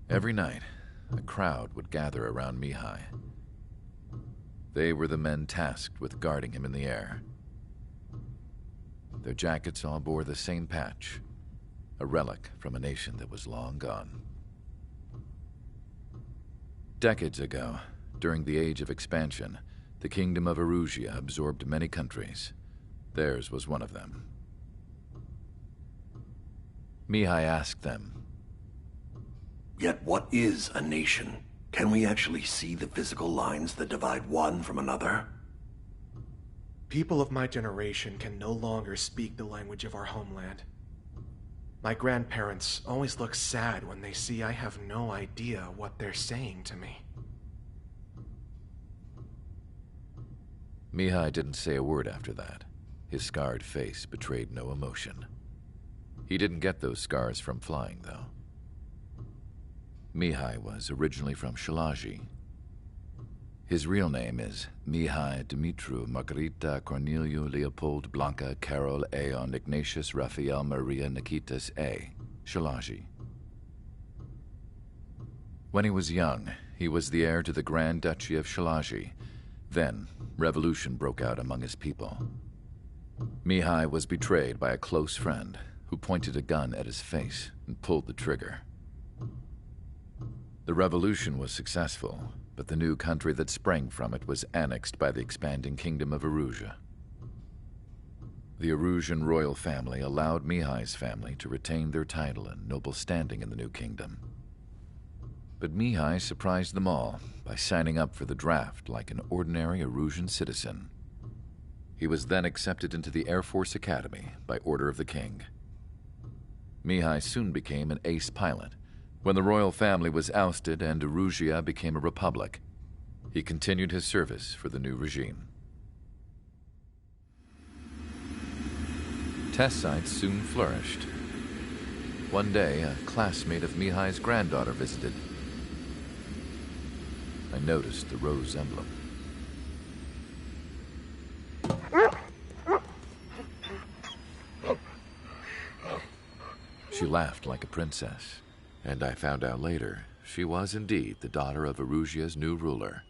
S1: Every night, a crowd would gather around Mihai. They were the men tasked with guarding him in the air. Their jackets all bore the same patch, a relic from a nation that was long gone. Decades ago, during the Age of Expansion, the Kingdom of Erusia absorbed many countries. Theirs was one of them. Mihai asked them,
S14: "Yet what is a nation? Can we actually see the physical lines that divide one from another?"
S15: People of my generation can no longer speak the language of our homeland. My grandparents always look sad when they see I have no idea what they're saying to me.
S1: Mihai didn't say a word after that. His scarred face betrayed no emotion. He didn't get those scars from flying, though. Mihai was originally from Shalaji. His real name is Mihai Dumitru Margarita Corneliu Leopold Blanca Carol Aeon Ignatius Raphael Maria Nikitas A. Shalaji. When he was young, he was the heir to the Grand Duchy of Shalaji. Then, revolution broke out among his people. Mihai was betrayed by a close friend who pointed a gun at his face and pulled the trigger. The revolution was successful, but the new country that sprang from it was annexed by the expanding Kingdom of Erusia. The Erusian royal family allowed Mihai's family to retain their title and noble standing in the new kingdom. But Mihai surprised them all by signing up for the draft like an ordinary Erusian citizen. He was then accepted into the Air Force Academy by order of the king. Mihai soon became an ace pilot. When the royal family was ousted and Erusia became a republic, he continued his service for the new regime. Test sites soon flourished. One day, a classmate of Mihai's granddaughter visited. I noticed the rose emblem. She laughed like a princess. And I found out later, she was indeed the daughter of Erusia's new ruler.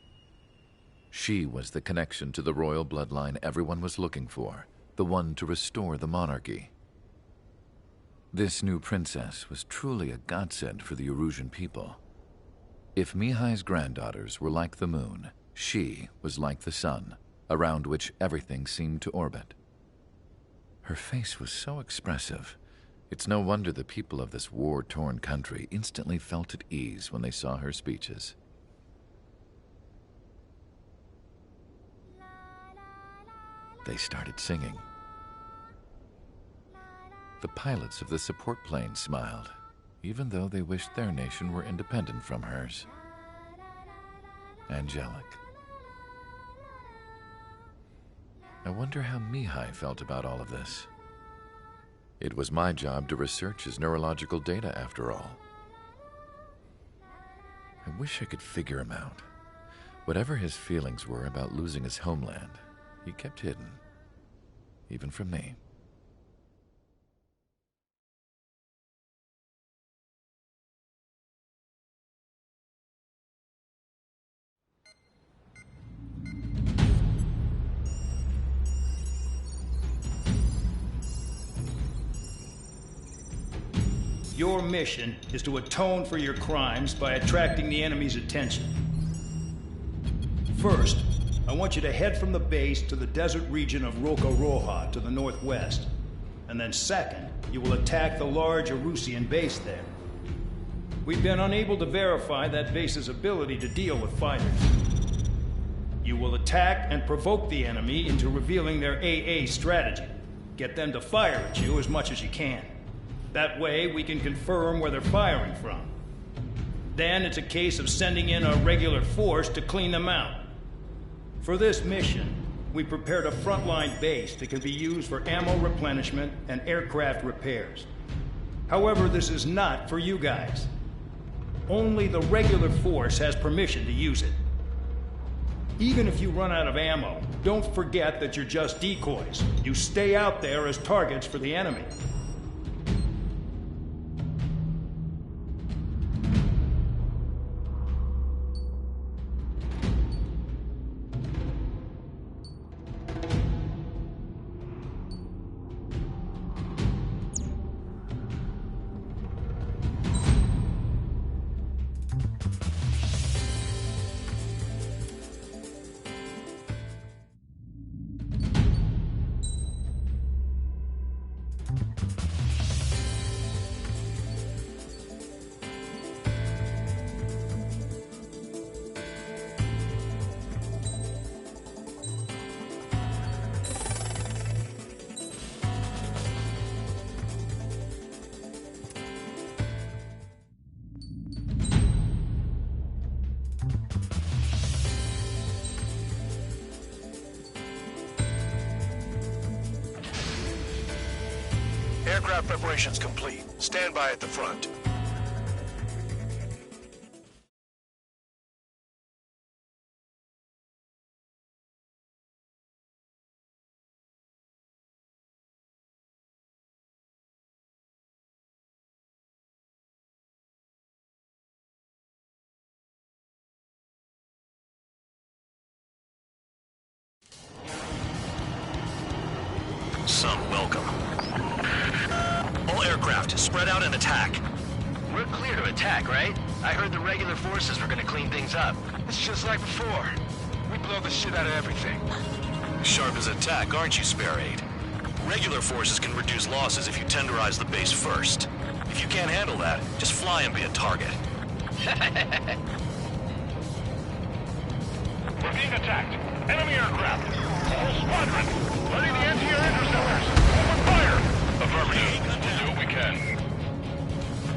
S1: She was the connection to the royal bloodline everyone was looking for, the one to restore the monarchy. This new princess was truly a godsend for the Erusian people. If Mihai's granddaughters were like the moon, she was like the sun, around which everything seemed to orbit. Her face was so expressive. It's no wonder the people of this war-torn country instantly felt at ease when they saw her speeches. They started singing. The pilots of the support plane smiled, even though they wished their nation were independent from hers. Angelic. I wonder how Mihai felt about all of this. It was my job to research his neurological data, after all. I wish I could figure him out. Whatever his feelings were about losing his homeland, he kept hidden, even from me.
S10: Your mission is to atone for your crimes by attracting the enemy's attention. First, I want you to head from the base to the desert region of Rocaroja to the northwest. And then second, you will attack the large Erusian base there. We've been unable to verify that base's ability to deal with fighters. You will attack and provoke the enemy into revealing their AA strategy. Get them to fire at you as much as you can. That way, we can confirm where they're firing from. Then it's a case of sending in a regular force to clean them out. For this mission, we prepared a frontline base that can be used for ammo replenishment and aircraft repairs. However, this is not for you guys. Only the regular force has permission to use it. Even if you run out of ammo, don't forget that you're just decoys. You stay out there as targets for the enemy.
S14: Aircraft preparations complete. Stand by at the front.
S4: Some welcome. All aircraft, spread out and attack.
S5: We're clear to attack, right? I heard the regular forces were gonna clean things up.
S12: It's just like before. We blow the shit out of everything.
S4: Sharp as attack, aren't you, Spare 8? Regular forces can reduce losses if you tenderize the base first. If you can't handle that, just fly and be a target.
S7: We're being attacked. Enemy aircraft. A whole squadron. Ready the anti-air interceptors. Open fire. Affirmative. We'll do what we can.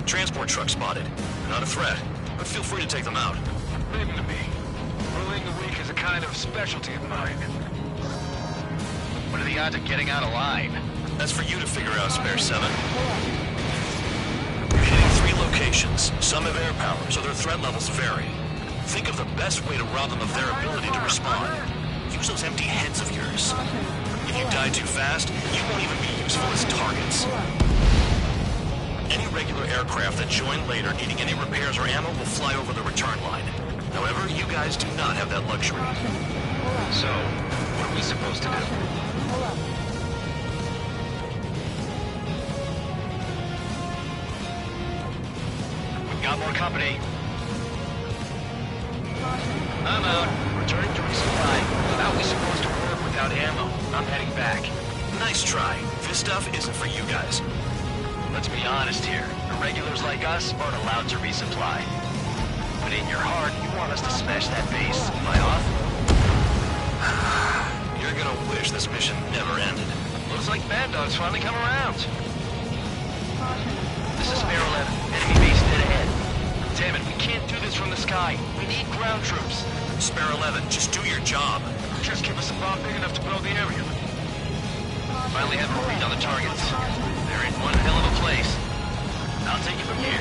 S4: Transport truck spotted. Not a threat, but feel free to take them out.
S12: Leave them to me. Bullying the weak is a kind of specialty of mine.
S5: What are the odds of getting out alive?
S4: That's for you to figure out, Spare 7. You're hitting 3 locations. Some have air power, so their threat levels vary. Think of the best way to rob them of their ability to respond. Use those empty heads of yours. If you die too fast, you won't even be useful as targets. Any regular aircraft that join later needing any repairs or ammo will fly over the return line. However, you guys do not have that luxury.
S5: So, what are we supposed to do? We've got more company. I'm out. Returning to resupply. How are we supposed to work without ammo? I'm heading back.
S4: Nice try. This stuff isn't for you guys.
S5: Let's be honest here. The regulars like us aren't allowed to resupply. But in your heart, you want us to smash that base. Am I off?
S4: You're gonna wish this mission never ended.
S5: Looks like Bad Dog's finally come around. This is Spare 11. Enemy base dead ahead. Damn it, we can't do this from the sky. We need ground troops.
S4: Spare 11, just do your job.
S12: Just give us a bomb big enough to blow the area.
S5: Finally have a read on the targets. They're in one hell of a place. I'll take it from here.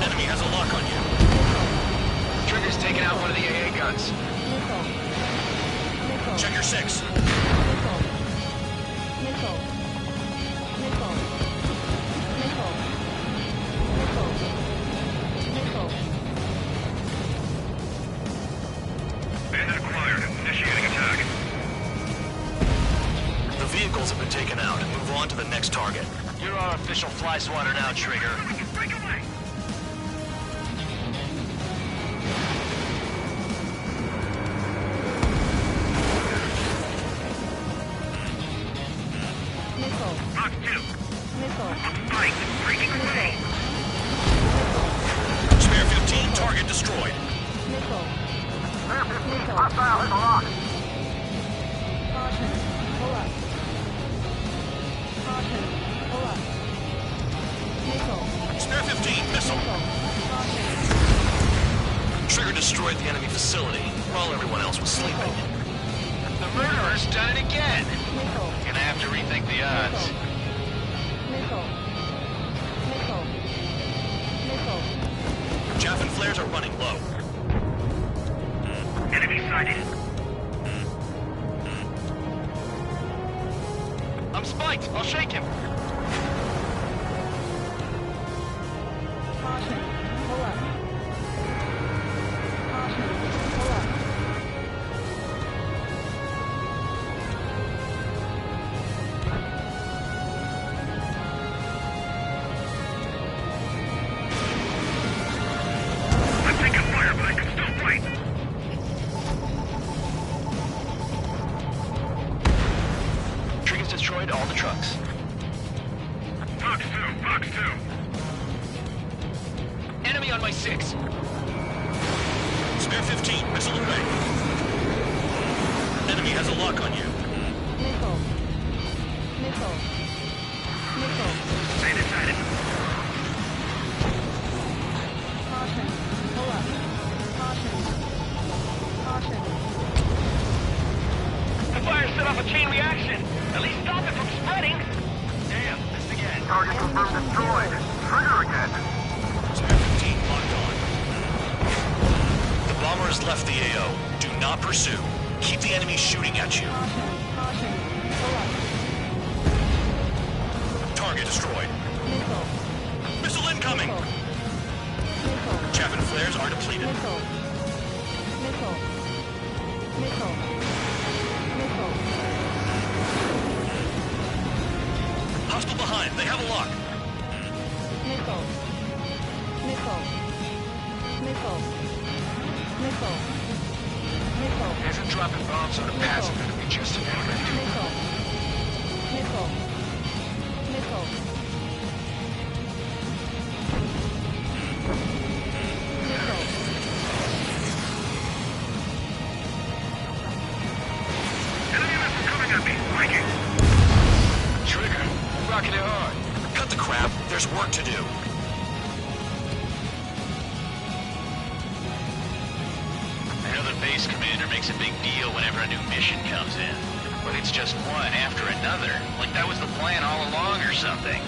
S4: Enemy has a lock on you.
S5: Trigger's taking out one of the AA guns.
S4: Check your 6.
S7: Bandit acquired. Initiating attack.
S4: The vehicles have been taken out. Move on to the next target.
S5: You're our official fly swatter now, Trigger.
S7: Break away. Mark 2. Spike. Breaking away.
S4: Spare 15, target destroyed.
S7: Spare 15. Hostile hit the lock.
S4: Spare 15, missile. Trigger destroyed the enemy facility while everyone else was sleeping.
S5: The murderer's done it again. Gonna have to rethink the odds.
S4: Chaff and flares are running low.
S7: Enemy sighted.
S5: I'm spiked. I'll shake him.
S7: I'm taking fire, but I can still fight.
S5: Trigger's destroyed all the trucks.
S7: Fox 2. Fox 2.
S5: Enemy on my 6.
S4: Spare 15, missile away. Enemy has a lock on you.
S6: Missile. Missile. Missile.
S7: Stay decided.
S6: Caution. Pull up. Caution. Caution.
S5: The fire set off a chain reaction. At least stop it from spreading. Damn, missed again.
S7: Target confirmed destroyed. Trigger again.
S4: Spare 15 locked on. The bomber has left the AO. Do not pursue. Keep the enemy shooting at you.
S6: Caution. Caution. Pull up.
S4: Target destroyed.
S6: Missile.
S4: Missile incoming!
S6: Missile.
S4: Chaff and flares are depleted.
S6: Missile. Missile. Missile. Missile.
S4: Hostile behind. They have a lock.
S6: Missile. Missile. Missile. Missile. Missile.
S12: Isn't dropping bombs on a passive enemy just an enemy?
S6: Missile. Missile. Missile. Missile.
S7: Enemy missile coming at me. Striking.
S4: Trigger. Rocking it hard. Cut the crap. There's work to do.
S13: I know the base commander makes a big deal whenever a new mission comes in. But it's just one after another. Like that was the plan all along or something.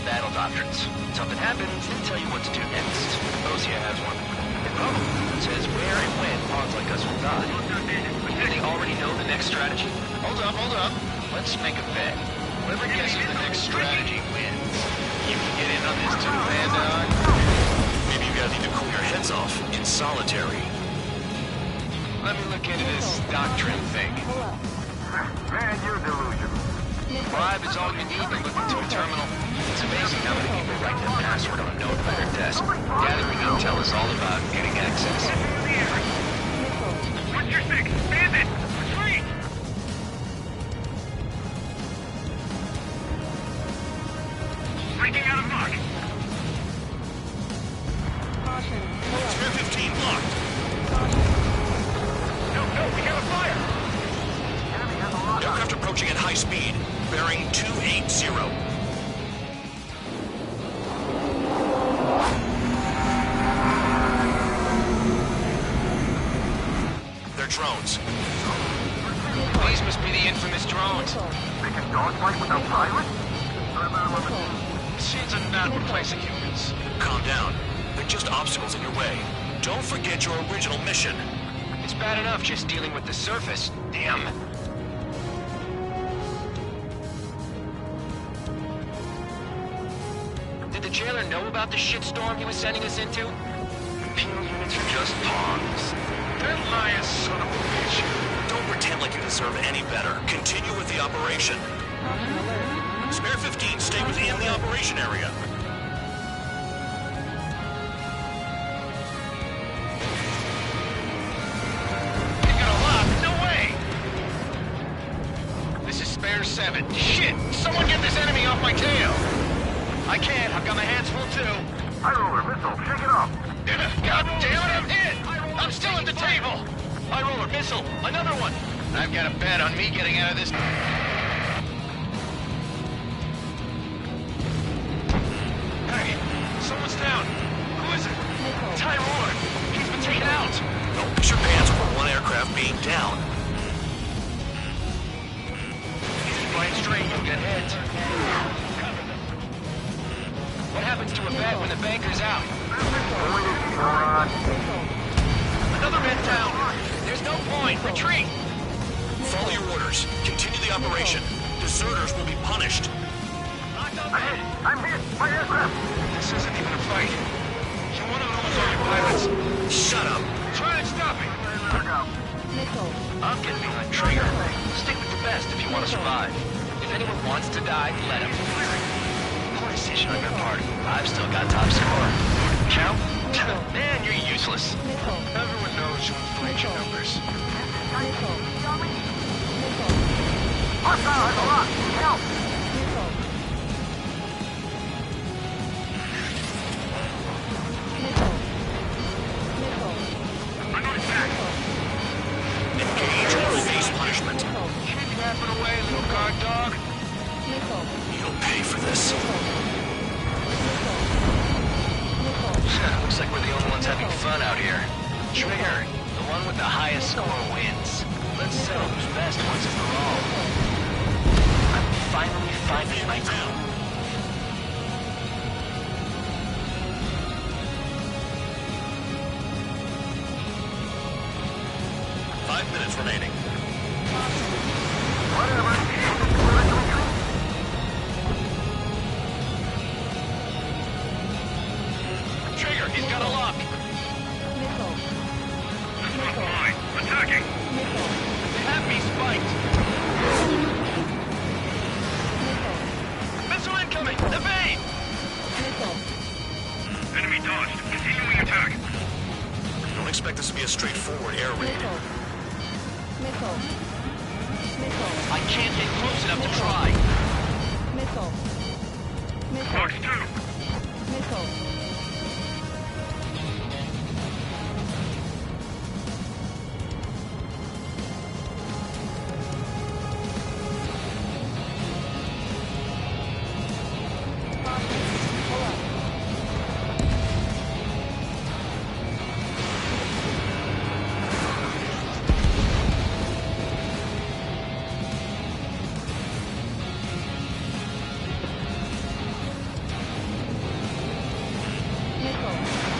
S5: Battle doctrines. Something happens, they tell you what to do next. Osia has one. It probably says where and when pawns like us will die. Do they already know the next strategy?
S13: Hold up. Let's make a bet. Whoever guesses the next strategy wins. You can get in on this too, Bandog.
S4: Maybe you guys need to cool your heads off in solitary.
S13: Let me look into this doctrine thing.
S6: Pull up.
S7: Man, you're delusional.
S5: Bribe is all you need to look into a terminal. It's amazing how many people write their password on a note by their desk. Gathering intel is all about getting access.
S7: What's your six? Bandit! Retreat! Breaking out of lock.
S6: Caution. Pull up.
S4: Spare 15 locked.
S7: No, we got a fire!
S4: Aircraft approaching at high speed. Bearing 280. They're drones.
S5: These must be the infamous drones.
S7: They can dogfight without pilots?
S5: Machines are not replacing humans.
S4: Calm down. They're just obstacles in your way. Don't forget your original mission.
S5: It's bad enough just dealing with the surface. Damn. Did the jailer know about the shitstorm he was sending us into?
S12: Penal units are just pawns. That liar son of a bitch.
S4: Don't pretend like you deserve any better. Continue with the operation.
S6: Caution alert.
S4: Spare 15, stay within the operation area.
S5: You got a lock? No way! This is Spare 7. Shit! Someone get this enemy off my tail! I can't. I've got my hands full too.
S7: High roller, missile, shake it off.
S5: God damn it, I'm hit! I'm still at the table! High roller, missile, another one! I've got a bet on me getting out of this. Hey, someone's down. Who is it? It's High roller. He's been taken out.
S4: Don't miss your pants over one aircraft being down.
S5: Easy flying straight, you'll get hit. What happens to a bet when the banker's out? Another man down. There's no point. Retreat.
S4: Follow your orders. Continue the operation. Deserters will be punished.
S7: I'm hit! My aircraft!
S12: This isn't even a fight. You want to lose all your pilots?
S4: Shut up.
S5: Try and stop me.
S6: Missile.
S5: I'm getting behind Trigger. Stick with the best if you want to survive. If anyone wants to die, let him. Poor decision on your part. I've still got top score. Count? Man, you're useless.
S6: Missile.
S12: Everyone knows you inflate your numbers.
S6: Missile. Missile.
S7: Hostile has a lock! Help!
S6: Missile. Missile. Missile.
S12: guard dog?
S6: Missile.
S4: You'll pay for this.
S5: Looks like we're the only ones having fun out here. Trigger, the one with the highest score wins. Let's settle who's best once and for all. I'm finally finding my groove.
S4: Minutes remaining.
S7: Whatever.
S4: Trigger, he's got a lock.
S6: Missile. Missile.
S12: Fine. Attacking.
S6: Missile.
S4: They have me spiked.
S6: Missile.
S4: Missile incoming. Evade.
S6: Missile.
S12: Enemy dodged. Continuing attack.
S4: Don't expect this to be a straightforward air raid.
S6: Missile. Missile. Missile.
S4: I can't get close enough to try.
S6: Missile. Missile.
S12: Box 2.
S6: Missile.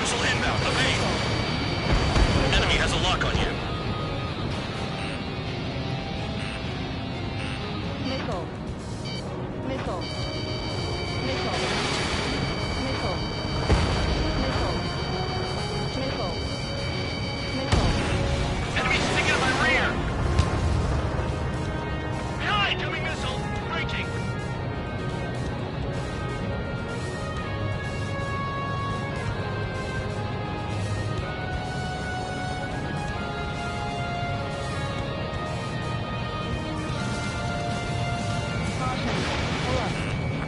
S4: Missile inbound. Evade. Enemy has a lock on you.
S6: Missile. Missile. Missile. Missile. Missile. Missile. Missile.
S4: Enemy sticking in my rear. Behind. Coming missile. Breaking.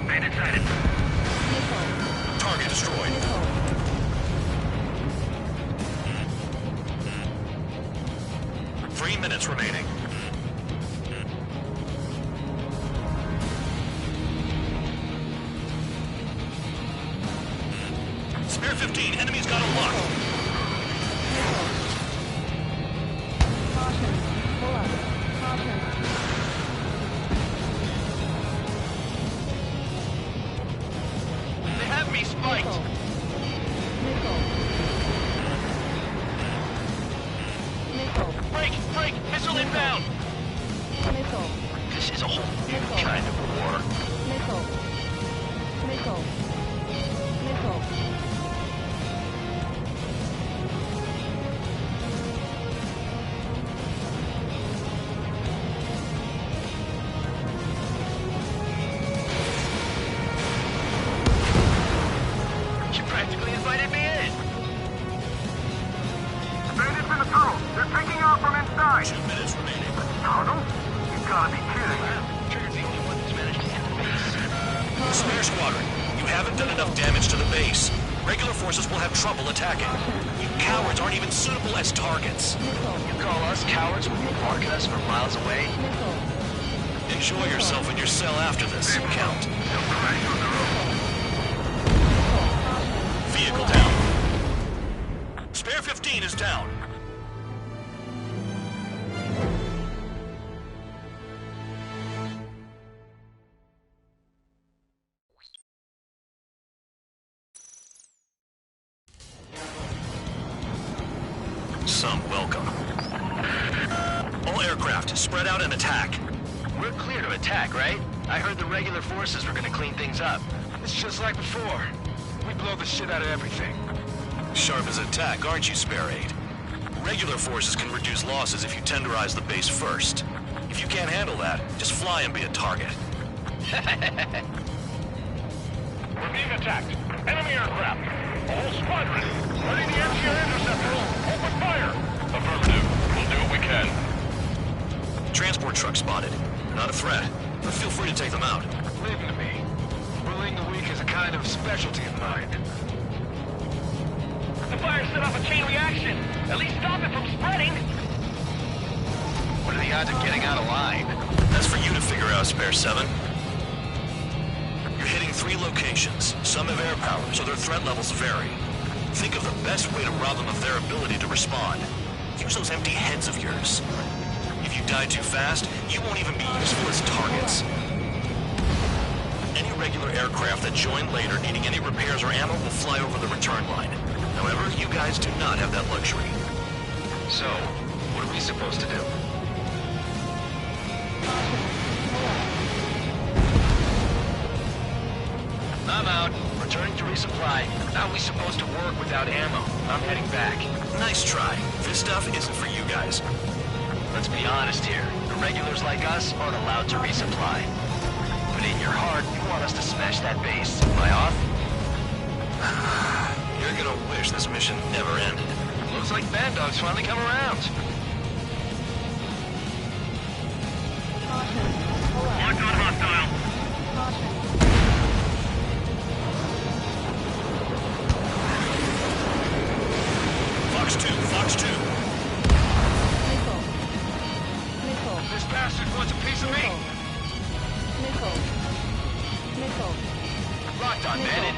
S12: Man inside it.
S6: Missile.
S4: Target destroyed.
S6: Missile.
S4: 3 minutes remaining. Spear 15. Enemy's got a lock.
S6: Caution. Pull up. Caution.
S4: They have me spiked.
S6: Missile. Missile.
S4: Break. Break. Missile inbound.
S6: Missile.
S5: This is a whole new
S6: Missile.
S5: kind of war.
S6: Missile. Missile. Missile.
S5: You practically invited me in.
S7: Bandits in the tunnel. They're taking off from inside.
S4: 2 minutes remaining.
S7: Tunnel? You gotta be kidding.
S5: Trigger's the only one that's managed to hit the base.
S4: Spear Squadron, you haven't done enough damage to the base. Regular forces will have trouble attacking. You cowards aren't even suitable as targets.
S5: You call us cowards when you're marking us from miles away?
S4: Enjoy yourself in your cell after this, Count. Vehicle down. Spare 15 is down. Some welcome. All aircraft, spread out and attack.
S5: We're clear to attack, right? I heard the regular forces were gonna clean things up.
S12: It's just like before. We blow the shit out of everything.
S4: Sharp as a tack, aren't you, Spare 8? Regular forces can reduce losses if you tenderize the base first. If you can't handle that, just fly and be a target.
S12: We're being attacked. Enemy aircraft. A whole squadron. Ready the MCR interceptors. Open fire. Affirmative. We'll do what we can.
S4: Transport truck spotted. They're not a threat, but feel free to take them out.
S12: Leave them to me. Bullying the weak is a kind of specialty of mine.
S8: The fire set off a chain reaction. At least stop it from spreading.
S5: What are the odds of getting out alive?
S4: That's for you to figure out, out, Spare 7. You're hitting 3 locations. Some have air power, so their threat levels vary. Think of the best way to rob them of their ability to respond. Use those empty heads of yours. If you die too fast, you won't even be useful as targets. Any regular aircraft that join later needing any repairs or ammo will fly over the return line. However, you guys do not have that luxury.
S5: So, what are we supposed to do? I'm out. Returning to resupply. How are we supposed to work without ammo? I'm heading back.
S4: Nice try. This stuff isn't for you guys.
S5: Let's be honest here. The regulars like us aren't allowed to resupply. But in your heart, you want us to smash that base. Am I off?
S4: You're gonna wish this mission never ended.
S5: Looks like Bad Dog's finally come around.
S12: Mark on hostile.
S4: Fox 2, Fox 2.
S12: This bastard wants a piece of me.
S5: Locked on, Bandit.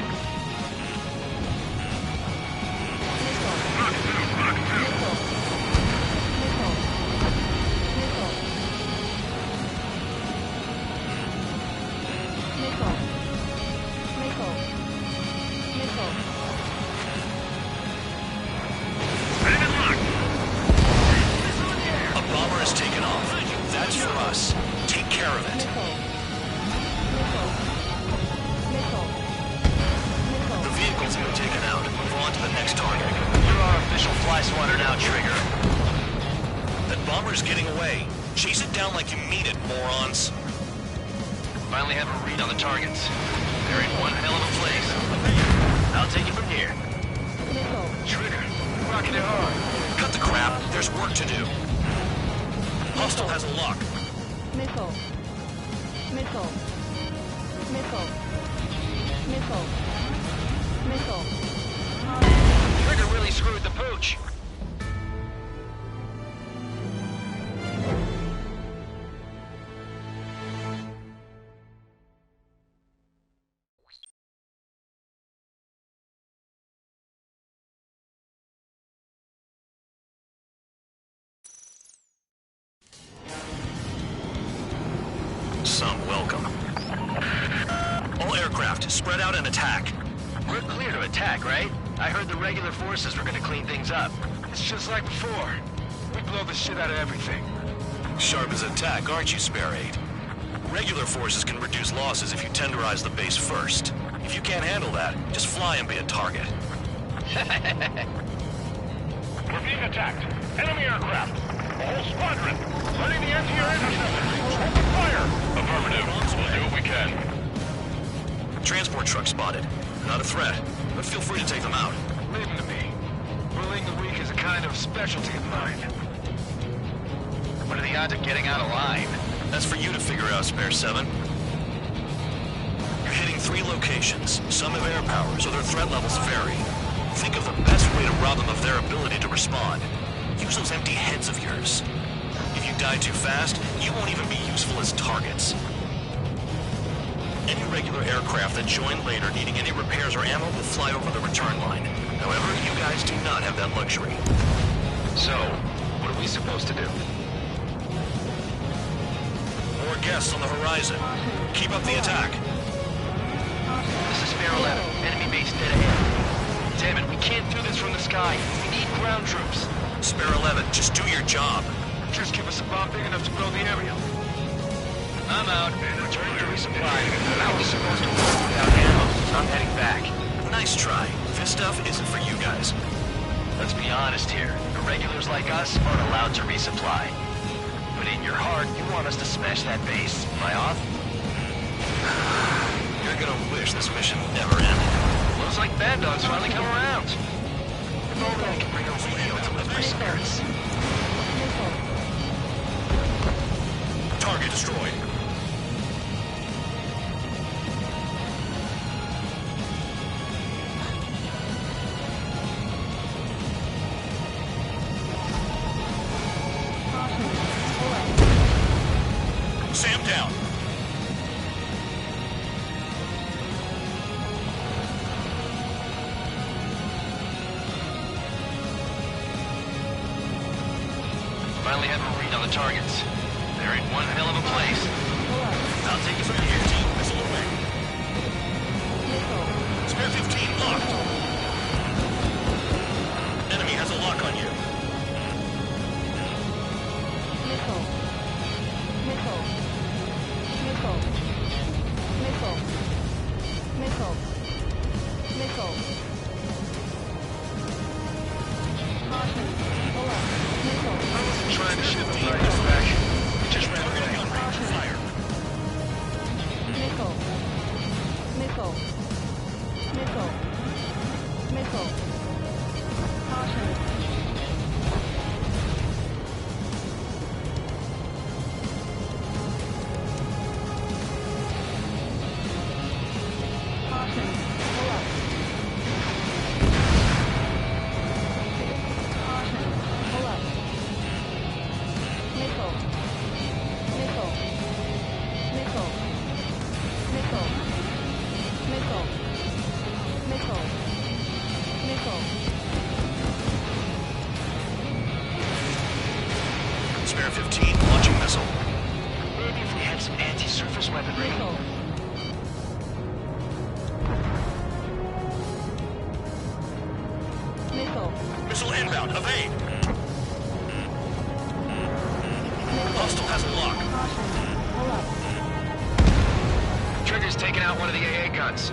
S4: A bomber has taken off. That's for us. Take care of it. The vehicles have been taken out. Move on to the next target.
S5: You're our official fly swatter now, Trigger.
S4: That bomber's getting away. Chase it down like you mean it, morons.
S5: Finally have a read on the targets. They're in one hell of a place. I'll take it from here. Trigger, rocking it hard.
S4: Cut the crap. There's work to do. Hostile has a lock.
S6: Missile. Missile. Missile. Missile. Missile.
S5: Trigger really screwed the pooch.
S4: Some welcome. All aircraft, spread out and attack.
S5: We're clear to attack, right? I heard the regular forces were gonna clean things up.
S12: It's just like before. We blow the shit out of everything.
S4: Sharp as attack, aren't you, Spare 8? Regular forces can reduce losses if you tenderize the base first. If you can't handle that, just fly and be a target.
S12: We're being attacked. Enemy aircraft. A whole squadron. Letting the anti-air interceptors. Open fire. Affirmative. We'll do what we can.
S4: Transport truck spotted. Not a threat, but feel free to take them out.
S12: Leave them to me. Bullying the weak is a kind of specialty of mine.
S5: What are the odds of getting out alive?
S4: That's for you to figure out, Spare 7. You're hitting 3 locations. Some have air power, so their threat levels vary. Think of the best way to rob them of their ability to respond. Use those empty heads of yours. If you die too fast, you won't even be useful as targets. Any regular aircraft that join later needing any repairs or ammo will fly over the return line. However, you guys do not have that luxury.
S5: So, what are we supposed to do?
S4: More guests on the horizon. Keep up the attack.
S5: This is Spare 11. Enemy base dead ahead. Damn it, we can't do this from the sky. We need ground troops.
S4: Spare 11, just do your job.
S12: Just give us a bomb big enough to blow the area.
S5: I'm out. Returning to resupply. How are we supposed to work without ammo? I'm heading back.
S4: Nice try. This stuff isn't for you guys.
S5: Let's be honest here. The regulars like us aren't allowed to resupply. But in your heart, you want us to smash that base. Am I off?
S4: You're gonna wish this mission never ended.
S5: Looks like Bad Dog's finally come around. If only I can bring a radio to lift my spirits.
S4: Target destroyed. Sam down.
S5: the targets. They're in one hell of a place. I'll take it from here.
S12: Missile away. Spare 15 locked. Enemy has a lock on you.
S6: Missile. Missile. Missile. Missile. Missile. Missile. Caution. Pull up. Missile.
S5: Trying to shift the distraction. It just ran away.
S12: Fire.
S6: Missile. Missile. Missile. Missile. Caution. Caution. Pull up. Caution. Pull up. Missile. Missile. Missile. Missile. Missile. Missile. Missile.
S12: Spare 15 launching missile.
S5: Maybe if we had some anti-surface weaponry.
S6: Missile. Missile.
S12: Missile inbound. Evade. Hostile has a lock.
S6: Caution. Pull up.
S5: Trigger's taking out one of the AA guns.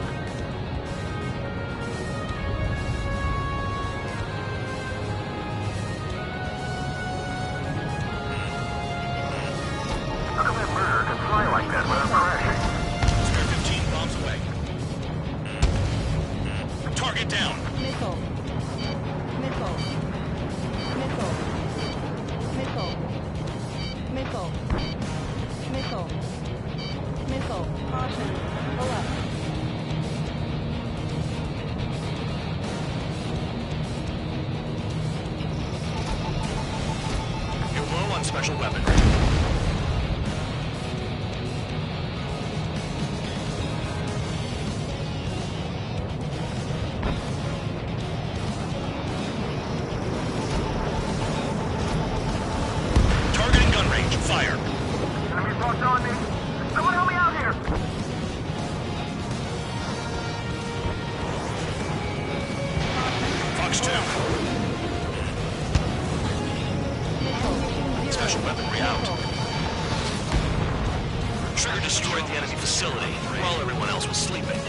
S7: How come that murderer can fly like that without crashing?
S12: Spare 15 bombs away. Target down.
S6: Missile. Missile. Missile. Missile. Missile. Missile. Missile. Caution. Pull up.
S12: You're low on special weaponry. Targeting gun range. Fire.
S7: Enemy's locked on me. Someone help me out here!
S12: Fox 2. Special weaponry out. Trigger destroyed the enemy facility while everyone else was sleeping.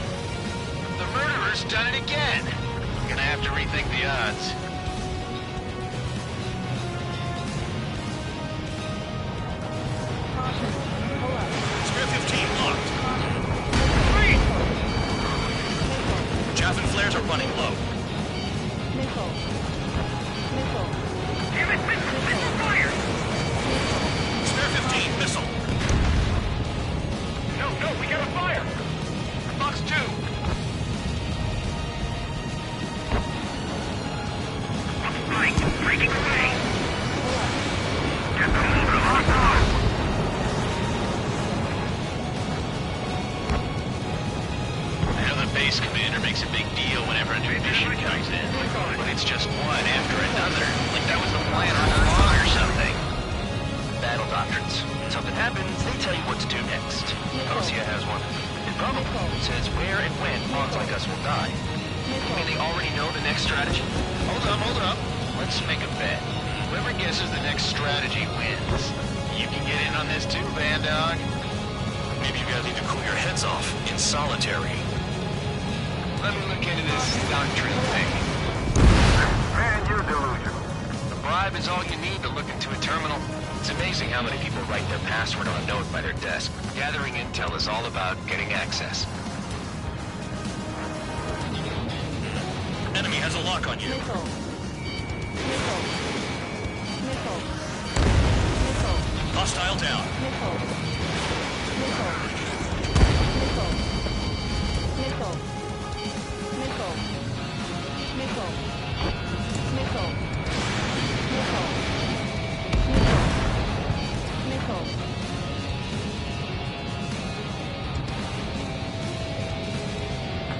S5: The murderer's done it again. Gonna have to rethink the odds.
S6: Caution. Pull up.
S12: Spare 15 locked.
S6: Missile.
S12: Chaff and flares are running low.
S6: Missile. Missile.
S7: Damn it! Missile fire!
S12: Spare 15 missile.
S7: No, we got a fire!
S5: Fox 2.
S7: Right, breaking away! Get the motor locked on!
S5: I know the base commander makes a big deal whenever a new mission comes in, but it's just one after another. Like that was the plan all along or something. Battle doctrines. When something happens, they tell you what to do next. Osea has one. It probably says where and when pawns like us will die. You mean they already know the next strategy? Hold up. Let's make a bet. Whoever guesses the next strategy wins. You can get in on this too, Bandog.
S12: Maybe you guys need to cool your heads off in solitary.
S5: Let me look into this doctrine thing.
S7: Man, you're delusional.
S5: A bribe is all you need to look into a terminal. It's amazing how many people write their password on a note by their desk. Gathering intel is all about getting access.
S12: Enemy has a lock on you.
S6: Missile. Missile. Missile. Missile.
S12: Hostile down.
S6: Missile. Missile. Missile. Missile. Missile. Missile. Missile. Missile. Missile.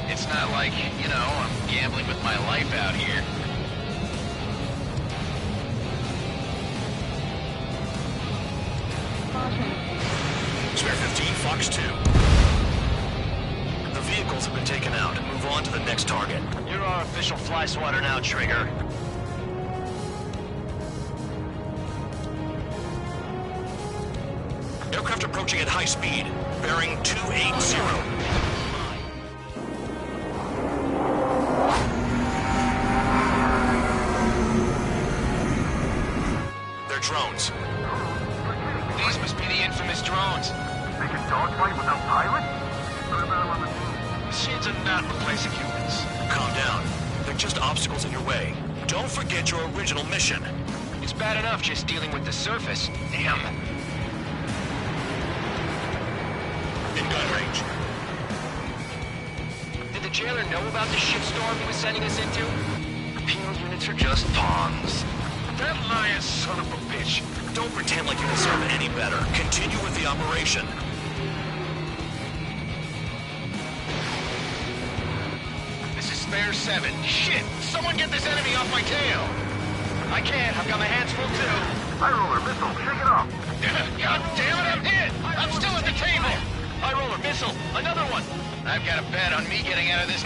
S5: It's not like, you know, I'm gambling with my life out here.
S4: Fox 2. The vehicles have been taken out. Move on to the next target.
S13: You're our official fly swatter now, Trigger.
S4: Aircraft approaching at high speed. Bearing 280. Drones.
S13: These must be the infamous drones.
S7: They can dogfight without pilots? What about them on the team?
S13: Machines are not replacing humans.
S4: Calm down. They're just obstacles in your way. Don't forget your original mission.
S13: It's bad enough just dealing with the surface. Damn.
S4: In gun range.
S13: Did the jailer know about the shitstorm he was sending us into? Penal units are just pawns.
S4: That lying son of a bitch. Don't pretend like you deserve any better. Continue with the operation.
S13: This is Spare 7. Shit! Someone get this enemy off my tail! I can't. I've got my hands full too.
S7: High roller, missile, shake it off.
S13: God damn it, I'm hit! I'm still at the table! High roller, missile, another one! I've got a bet on me getting out of this.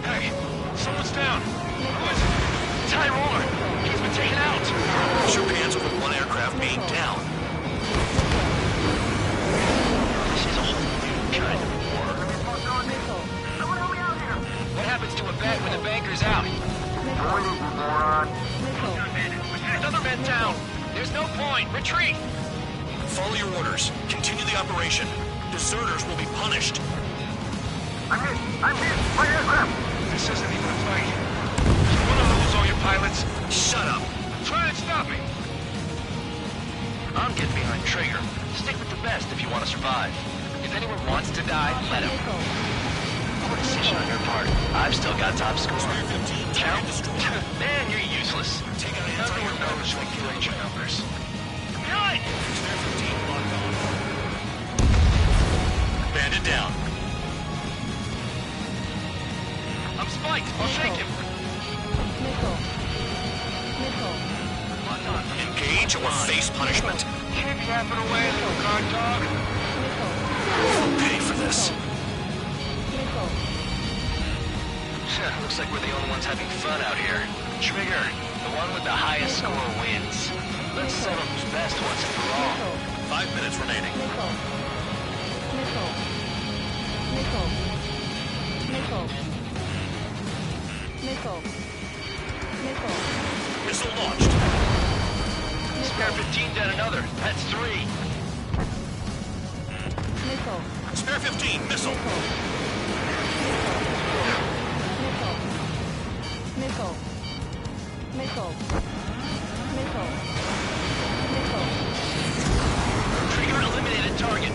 S13: Hey, someone's down. Who is it? It's High Roller. He's been taken out.
S4: Show hands over one aircraft being down.
S13: This is a whole new kind of war. What happens to a bet when the banker's out? Another man down. There's no point. Retreat.
S4: Follow your orders. Continue the operation. Deserters will be punished.
S7: I'm hit. My aircraft.
S13: This isn't even a fight. You want to lose all your pilots?
S4: Shut up.
S13: Try and stop me. I'm getting behind Trigger. Stick with the best if you want to survive. If anyone wants to die, let him. Poor decision on your part. I've still got top score. Count? Man, you're useless. Everyone knows regulate your numbers. Behind!
S4: Bandit down.
S13: I'm spiked. I'll shake him.
S4: Engage or face punishment.
S13: Keep yapping away, little guard dog.
S4: Pay for this.
S13: Looks like we're the only ones having fun out here. Trigger, the one with the highest score wins. Let's settle who's best once and for all.
S4: 5 minutes remaining. Missile launched.
S13: Spare 15 down another. That's 3.
S4: Spare 15, missile.
S13: Trigger eliminated target.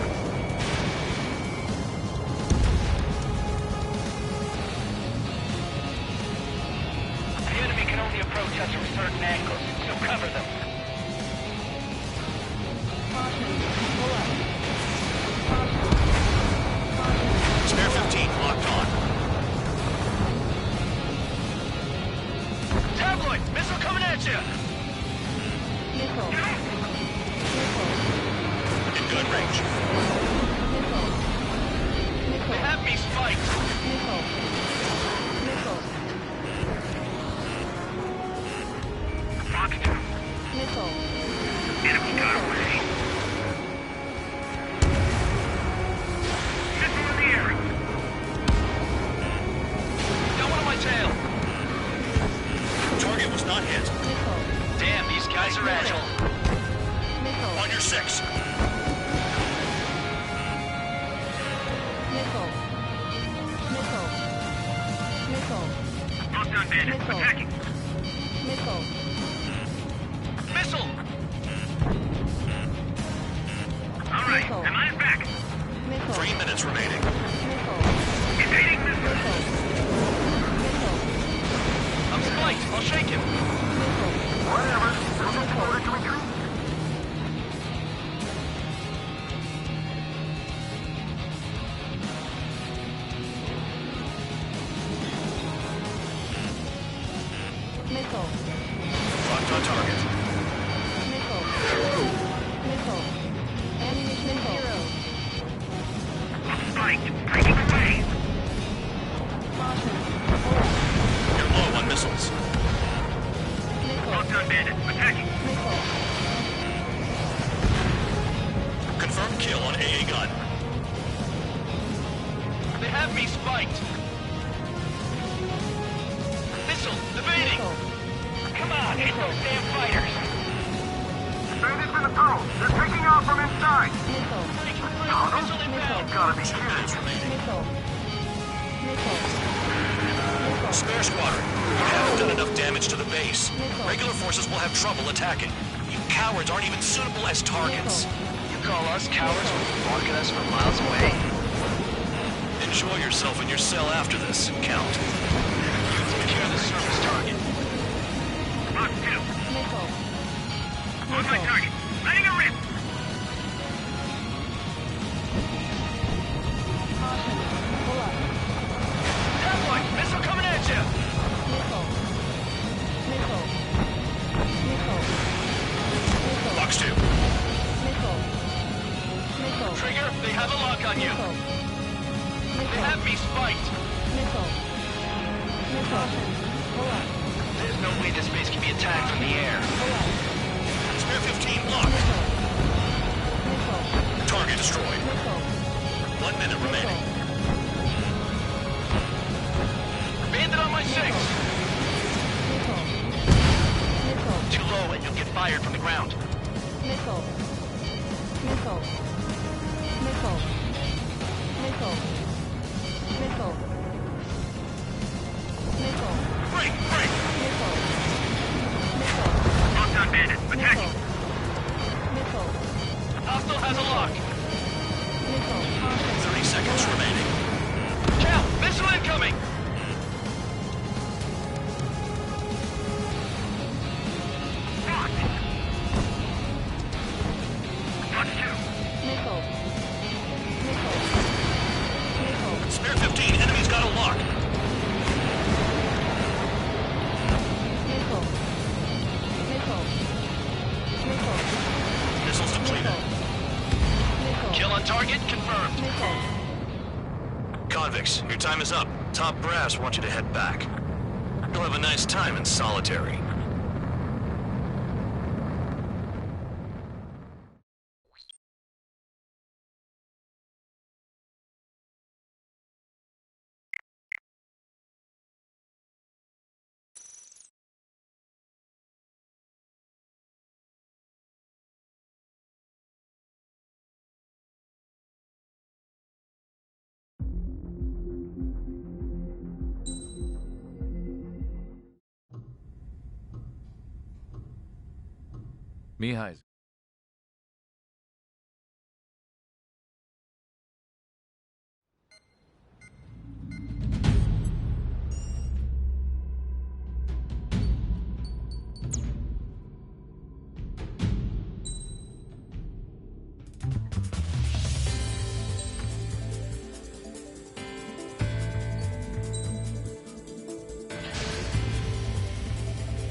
S13: The enemy can only approach us from certain angles, so cover them.
S4: Spare 15 locked on.
S13: Tabloid! Missile coming at you!
S4: In gun range.
S13: They have me spiked!
S7: Fox 2. Enemy got away. Missile in the air.
S13: Got one on my tail!
S4: Target was not hit.
S13: Damn, these guys are agile.
S4: On your 6.
S7: Not done, bandit. Attacking.
S13: Missile!
S7: All right, am I back?
S4: 3 minutes remaining.
S7: Evading missile.
S13: I'm spiked! I'll shake him!
S7: Whatever. Moving forward to retreat.
S4: Locked on target. kill on AA gun.
S5: They have me spiked. Missile, evading. Come on, hit those damn fighters.
S7: Bandits in the tunnel. They're taking off from inside.
S5: Missile inbound.
S7: Gotta be kidding.
S4: Spare squadron, you haven't done enough damage to the base. Regular forces will have trouble attacking. You cowards aren't even suitable as targets.
S5: You call us cowards when you bark at us from miles away?
S4: Enjoy yourself in your cell after this, Count.
S5: Secure the surface target.
S7: Mark 2. On my target. Letting a rip.
S5: Convoy, missile coming at you.
S4: Box 2.
S5: Trigger, they have a lock on you. They have me spiked. There's no way this base can be attacked from the air.
S4: Spare 15 locked. Target destroyed. 1 minute remaining.
S5: Bandit on my 6. Too low and you'll get fired from the ground.
S4: Break, break.
S7: Locked on bandit. Attacking.
S5: Hostile has a lock.
S4: 30 seconds remaining.
S5: Cal, missile incoming.
S4: Spare 15, enemy's got a lock. Missiles depleted.
S5: Kill on target confirmed.
S4: Convicts, your time is up. Top brass want you to head back. You'll have a nice time in solitary.
S1: Mihai's.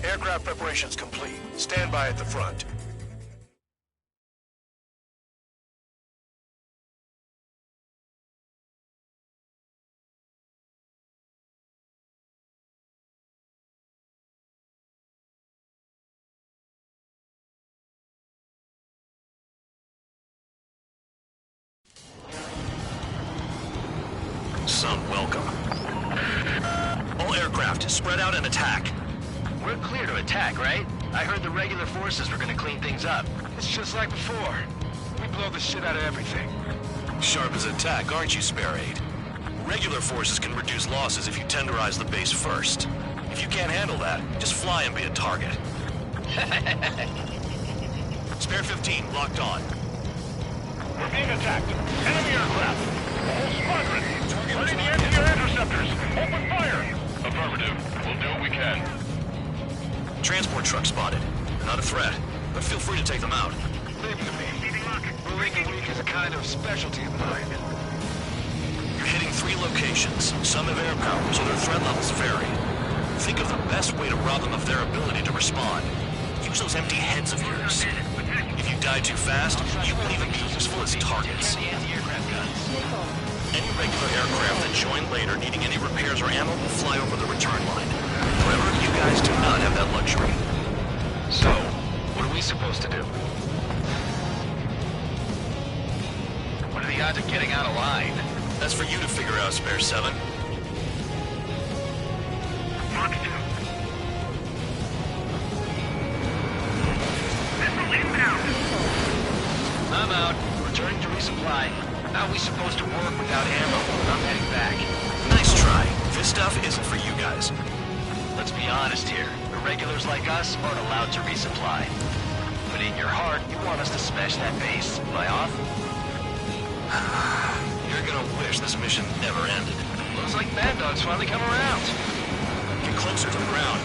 S14: Aircraft preparations complete. Stand by at the front.
S4: Some welcome. All aircraft, spread out and attack.
S5: We're clear to attack, right? I heard the regular forces were gonna clean things up.
S14: It's just like before. We blow the shit out of everything.
S4: Sharp as attack, aren't you, Spare 8? Regular forces can reduce losses if you tenderize the base first. If you can't handle that, just fly and be a target. Spare 15, locked on.
S12: We're being attacked. Enemy aircraft. Whole squadron. Ready the anti-air interceptors. Open fire. Affirmative. We'll do what we can.
S4: Transport truck spotted. Not a threat, but feel free to take them out.
S14: Leave them to me. Moving weak is a kind of specialty of mine.
S4: You're hitting 3 locations. Some have air power, so their threat levels vary. Think of the best way to rob them of their ability to respond. Use those empty heads of yours. If you die too fast, you won't even be useful as targets. Any regular aircraft that join later needing any repairs or ammo will fly over the return line. However, you guys do not have that luxury.
S5: So, what are we supposed to do? the odds of getting out alive?
S4: That's for you to figure out, Spare 7.
S12: Fox 2. Missile inbound!
S5: I'm out. Returning to resupply. How are we supposed to work without ammo? I'm heading back.
S4: Nice try. This stuff isn't for you guys.
S5: Let's be honest here. Irregulars like us aren't allowed to resupply. But in your heart, you want us to smash that base. Am I off?
S4: You're gonna wish this mission never ended.
S5: Looks like Mad Dog's finally come around.
S4: Get closer to the ground.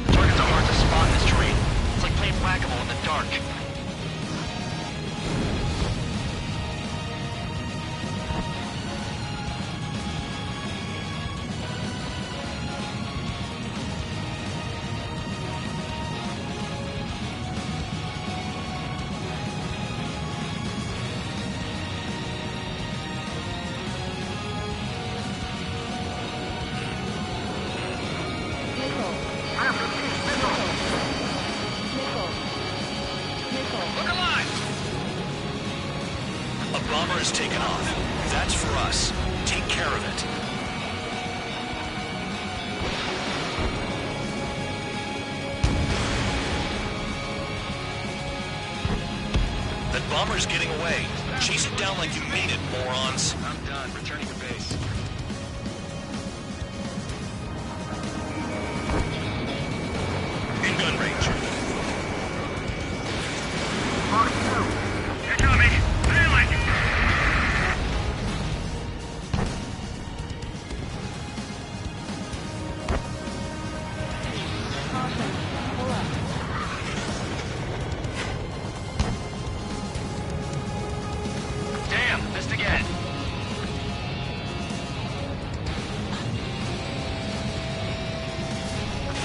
S5: The targets are hard to spot in this terrain. It's like playing whack-a-mole in the dark.
S4: Look alive! A bomber is taken off. That's for us. Take care of it. That bomber's getting away. Chase it down like you mean it, morons.
S5: I'm done. Returning to base.
S4: In gun range.
S12: Fox 2. Catch on me. Silent!
S6: Caution. Pull up.
S5: Damn, missed again.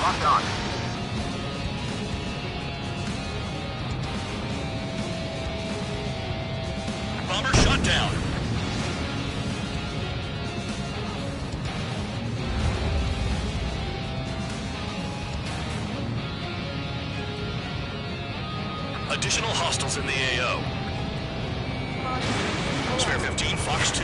S7: Locked on.
S4: Bomber shot down. Additional hostiles in the AO. Spare 15, Fox 2.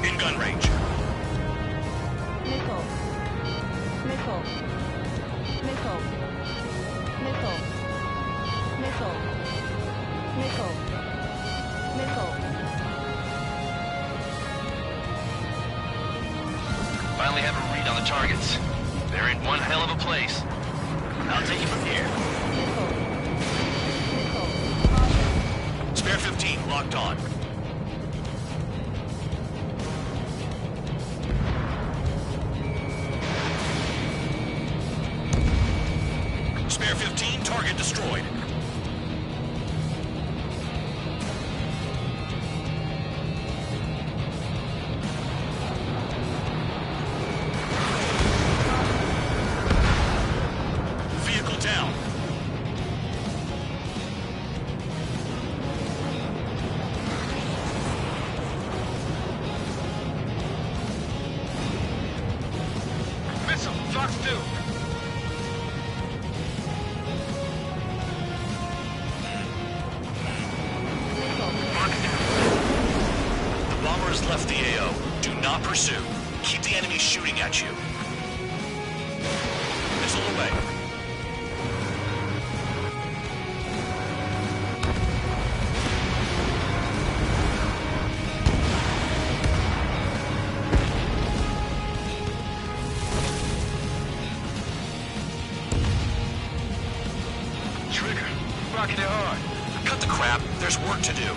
S4: In gun range.
S6: Missile. Missile. Missile. Missile. Missile. Missile. Missile.
S5: Finally have a read on the targets. They're in one hell of a place. I'll take it from here.
S4: Spare 15, locked on. Spare 15, target destroyed. Vehicle down.
S5: Missile, Fox 2.
S4: The bomber has left the AO. Do not pursue. Keep the enemy shooting at you. Missile away.
S5: Trigger, rocking it hard.
S4: Cut the crap. There's work to do.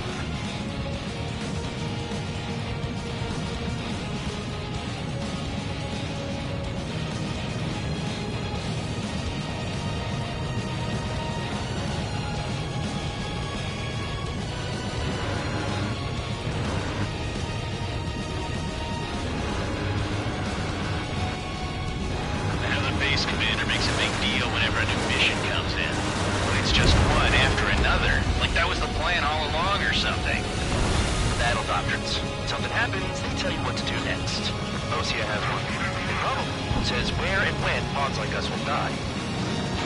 S5: I know the base commander makes a big deal whenever a new mission comes in. But it's just one after another. Like that was the plan all along or something. battle doctrines. Something happens, they tell you what to do next. Osea has one. Probably says where and when pawns like us will die.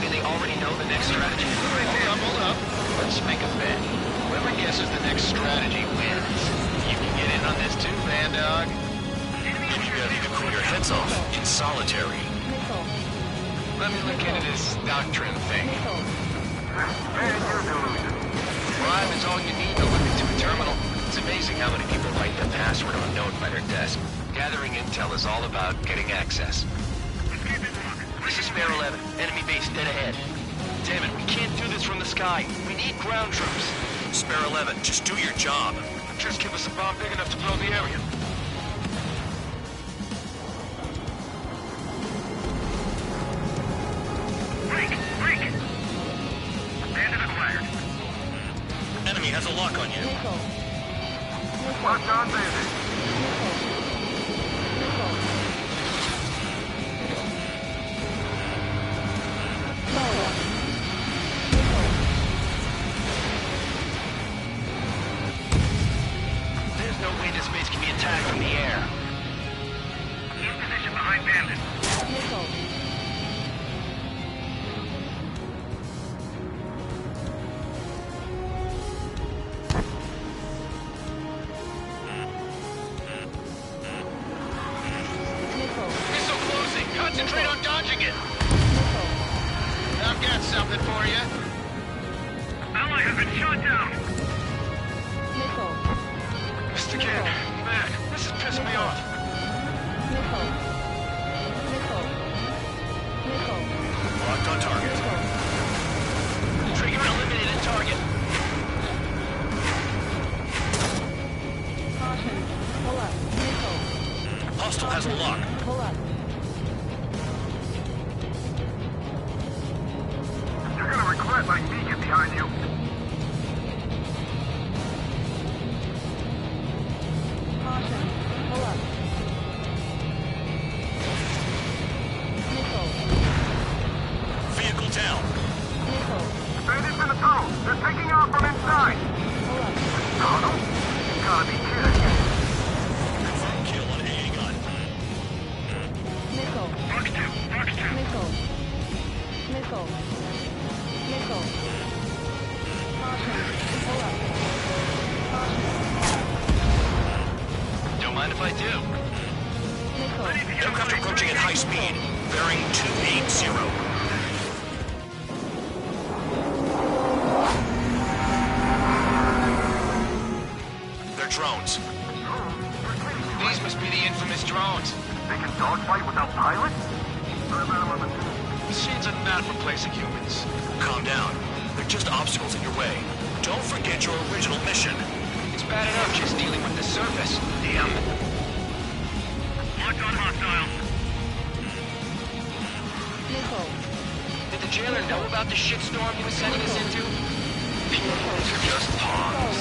S5: Do they already know the next strategy?
S13: Hold up. Let's make a bet. Whoever guesses the next strategy wins. You can get in on this too, Bandog.
S4: Be ready to cool your heads off in solitary.
S13: Let me look into this doctrine thing. Bribe is all you need to look into a terminal. It's amazing how many people write the password unknown by their desk. Gathering intel is all about getting access.
S5: This is Spare 11. Enemy base dead ahead.
S13: Damn it, we can't do this from the sky. We need ground troops.
S4: Spare 11, just do your job.
S13: Just give us a bomb big enough to blow the area.
S12: Break! Bandit acquired.
S4: Enemy has a lock on you.
S7: Locked on bandit.
S5: There's no way this base can be attacked from the air.
S12: In position behind bandit.
S13: Missile closing. Concentrate on dodging it. I've got something for you.
S12: Ally has been shot down.
S13: Mr. Kid, man, this is pissing me off.
S4: Locked on target.
S5: Trigger eliminated target.
S4: Hostile has a lock.
S7: You're gonna regret letting me get behind you.
S4: Vehicle down.
S7: Bandits in the tunnel. They're taking off from inside. Tunnel? You gotta be kidding.
S4: Confirm kill on AA gun.
S12: Fox 2.
S5: Don't mind if I do.
S4: Aircraft approaching at high speed. Bearing 280. They're drones.
S13: These must be the infamous drones.
S7: They can dogfight without pilots?
S13: Machines are not replacing humans.
S4: Calm down. They're just obstacles in your way. Don't forget your original mission.
S5: It's bad enough just dealing with the surface. Damn.
S12: Locked on hostile.
S5: Did the jailer know about the shitstorm he was sending us into? These are just pawns.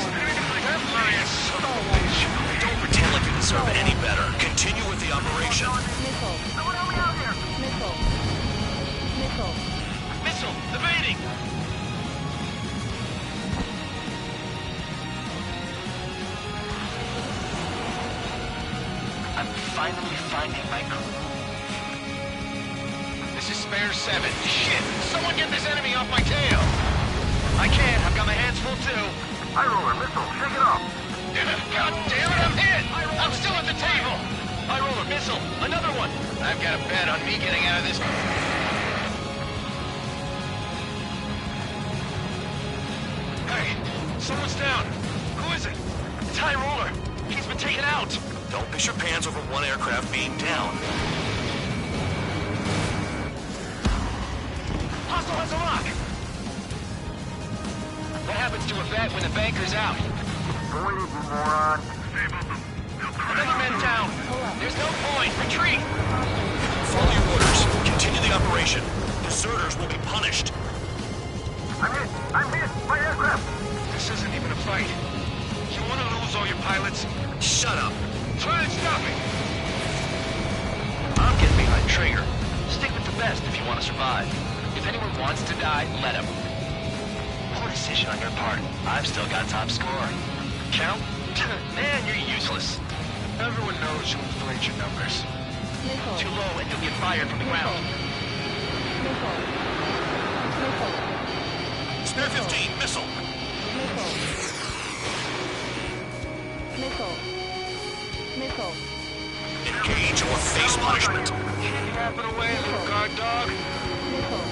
S13: They're lying, son of a bitch.
S4: Don't pretend like you deserve any better. Continue with the operation.
S7: Someone help me out here!
S5: Missile, evading! I'm finally finding my groove.
S13: This is Spare 7. Shit! Someone get this enemy off my tail!
S5: I can't. I've got my hands full too.
S7: High roller, missile, shake it off.
S13: God damn it, I'm hit! I'm still at the table!
S5: High roller, missile, another one.
S13: I've got a bet on me getting out of this.
S5: Hey, someone's down. Who is it? It's High roller. He's been taken out.
S4: Don't piss your pants over one aircraft being down.
S5: Hostile has a lock. What happens to a vet when the banker's out?
S7: Boy, you moron.
S5: Another man down. There's no point. Retreat.
S4: Follow your orders. Continue the operation. Deserters will be punished.
S7: I'm hit! My aircraft!
S13: This isn't even a fight. You want to lose all your pilots?
S4: Shut up.
S13: Try and stop me.
S5: I'm getting behind Traeger. Stick with the best if you want to survive. If anyone wants to die, let him. Poor decision on your part. I've still got top score. Count Man, you're useless. Everyone knows you inflate your numbers.
S6: Missile.
S5: Too low and you'll get fired from the ground.
S6: Missile. Missile.
S4: Spare 15, missile.
S6: Missile. Missile. Missile.
S4: Engage or face punishment.
S5: Wrap it away, little guard dog.
S6: Missile.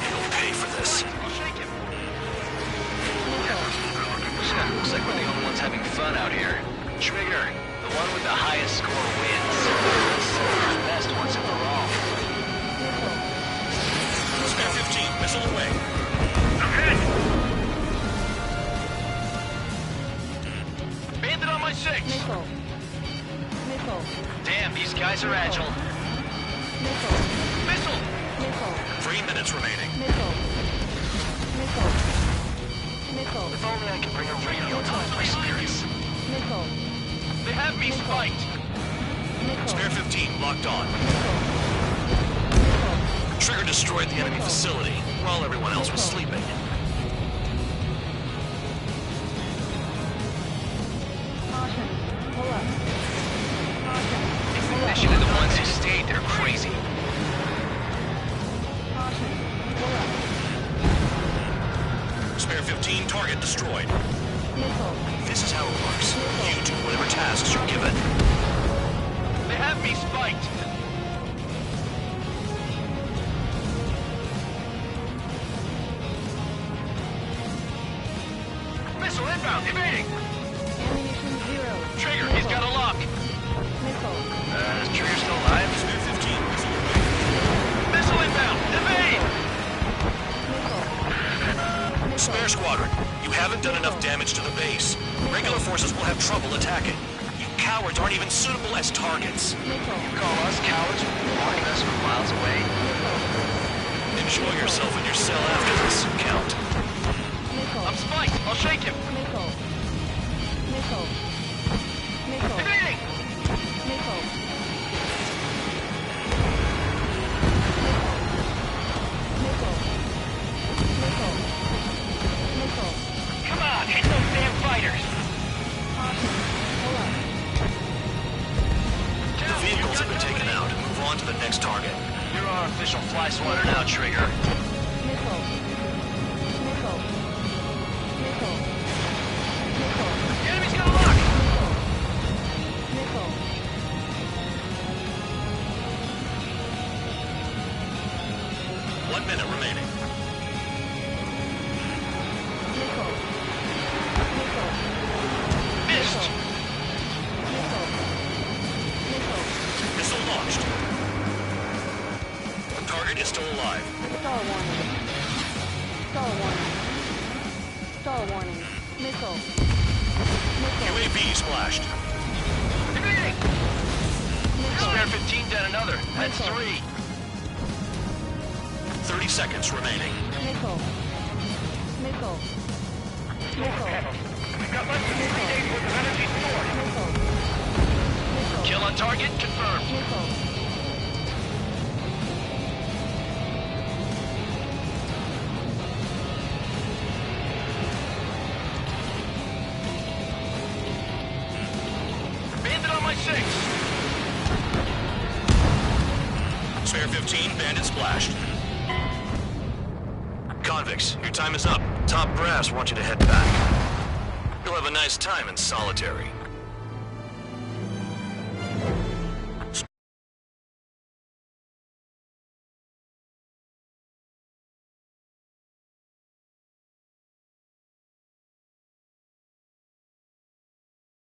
S4: You'll pay for this.
S5: I'll shake him.
S6: Missile.
S5: Looks like we're the only ones having fun out here. Trigger, the one with the highest score wins. Who's best once and for all.
S4: Spare 15, missile away.
S5: Bandit on my 6.
S6: Missile. Missile.
S5: Damn, these guys are agile.
S6: Missile.
S5: Missile!
S6: Missile.
S4: 3 minutes remaining.
S6: Missile. Missile. Missile.
S5: If only I could bring a radio to my spirits.
S6: Missile.
S5: They have me spiked.
S6: Missile.
S4: Spare 15, locked on.
S6: Missile.
S4: Trigger destroyed the enemy facility while everyone else was sleeping.
S6: Caution. Pull up. Caution.
S5: If the mission are the ones who stayed, they're crazy.
S6: Caution. Pull up.
S4: Spare 15, target destroyed.
S6: Missile.
S4: This is how it works. You do whatever tasks you're given.
S5: They have me spiked. Missile inbound, evading.
S6: Ammunition 0.
S5: Trigger, he's got a lock.
S6: Missile.
S5: Is Trigger still alive?
S4: Spare 15, missile away.
S5: Missile inbound, evade.
S6: Missile.
S4: Spare squadron, you haven't done enough damage to the base. Regular forces will have trouble attacking. You cowards aren't even suitable as targets.
S6: Missile.
S5: You call us cowards when you're warning us from miles away?
S4: Enjoy yourself in your cell after this, Count.
S6: Missile.
S5: I'm spiked. I'll shake him.
S6: Missile. Missile. Missile.
S5: Evading.
S6: Missile. Missile. Missile. Missile.
S5: Come on, hit those damn fighters.
S6: Caution. Pull up.
S4: The vehicles have been taken out. Move on to the next target.
S5: You're our official fly swatter now, Trigger.
S6: Missile. Missile. Missile. Missile.
S5: The enemy's got a lock.
S6: Missile.
S4: 1 minute remaining.
S6: Missile. Missile.
S5: Missed.
S6: Missile. Missile.
S4: Missile launched. Target is still alive.
S6: Star warning. Star warning. Star warning. Missile. Missile.
S4: UAV splashed.
S5: Evading.
S6: Missile.
S5: Spare 15 down another. That's
S6: Missile.
S5: 3.
S4: 30 seconds remaining.
S6: Missile. Missile. Missile.
S12: We've got less than 3 days worth of energy stored.
S6: Missile. Missile.
S5: Kill on target confirmed.
S6: Missile.
S5: Bandit on my 6.
S4: Spare 15, bandit splashed. Convicts, your time is up. Top brass want you to head back. You'll have a nice time in solitary.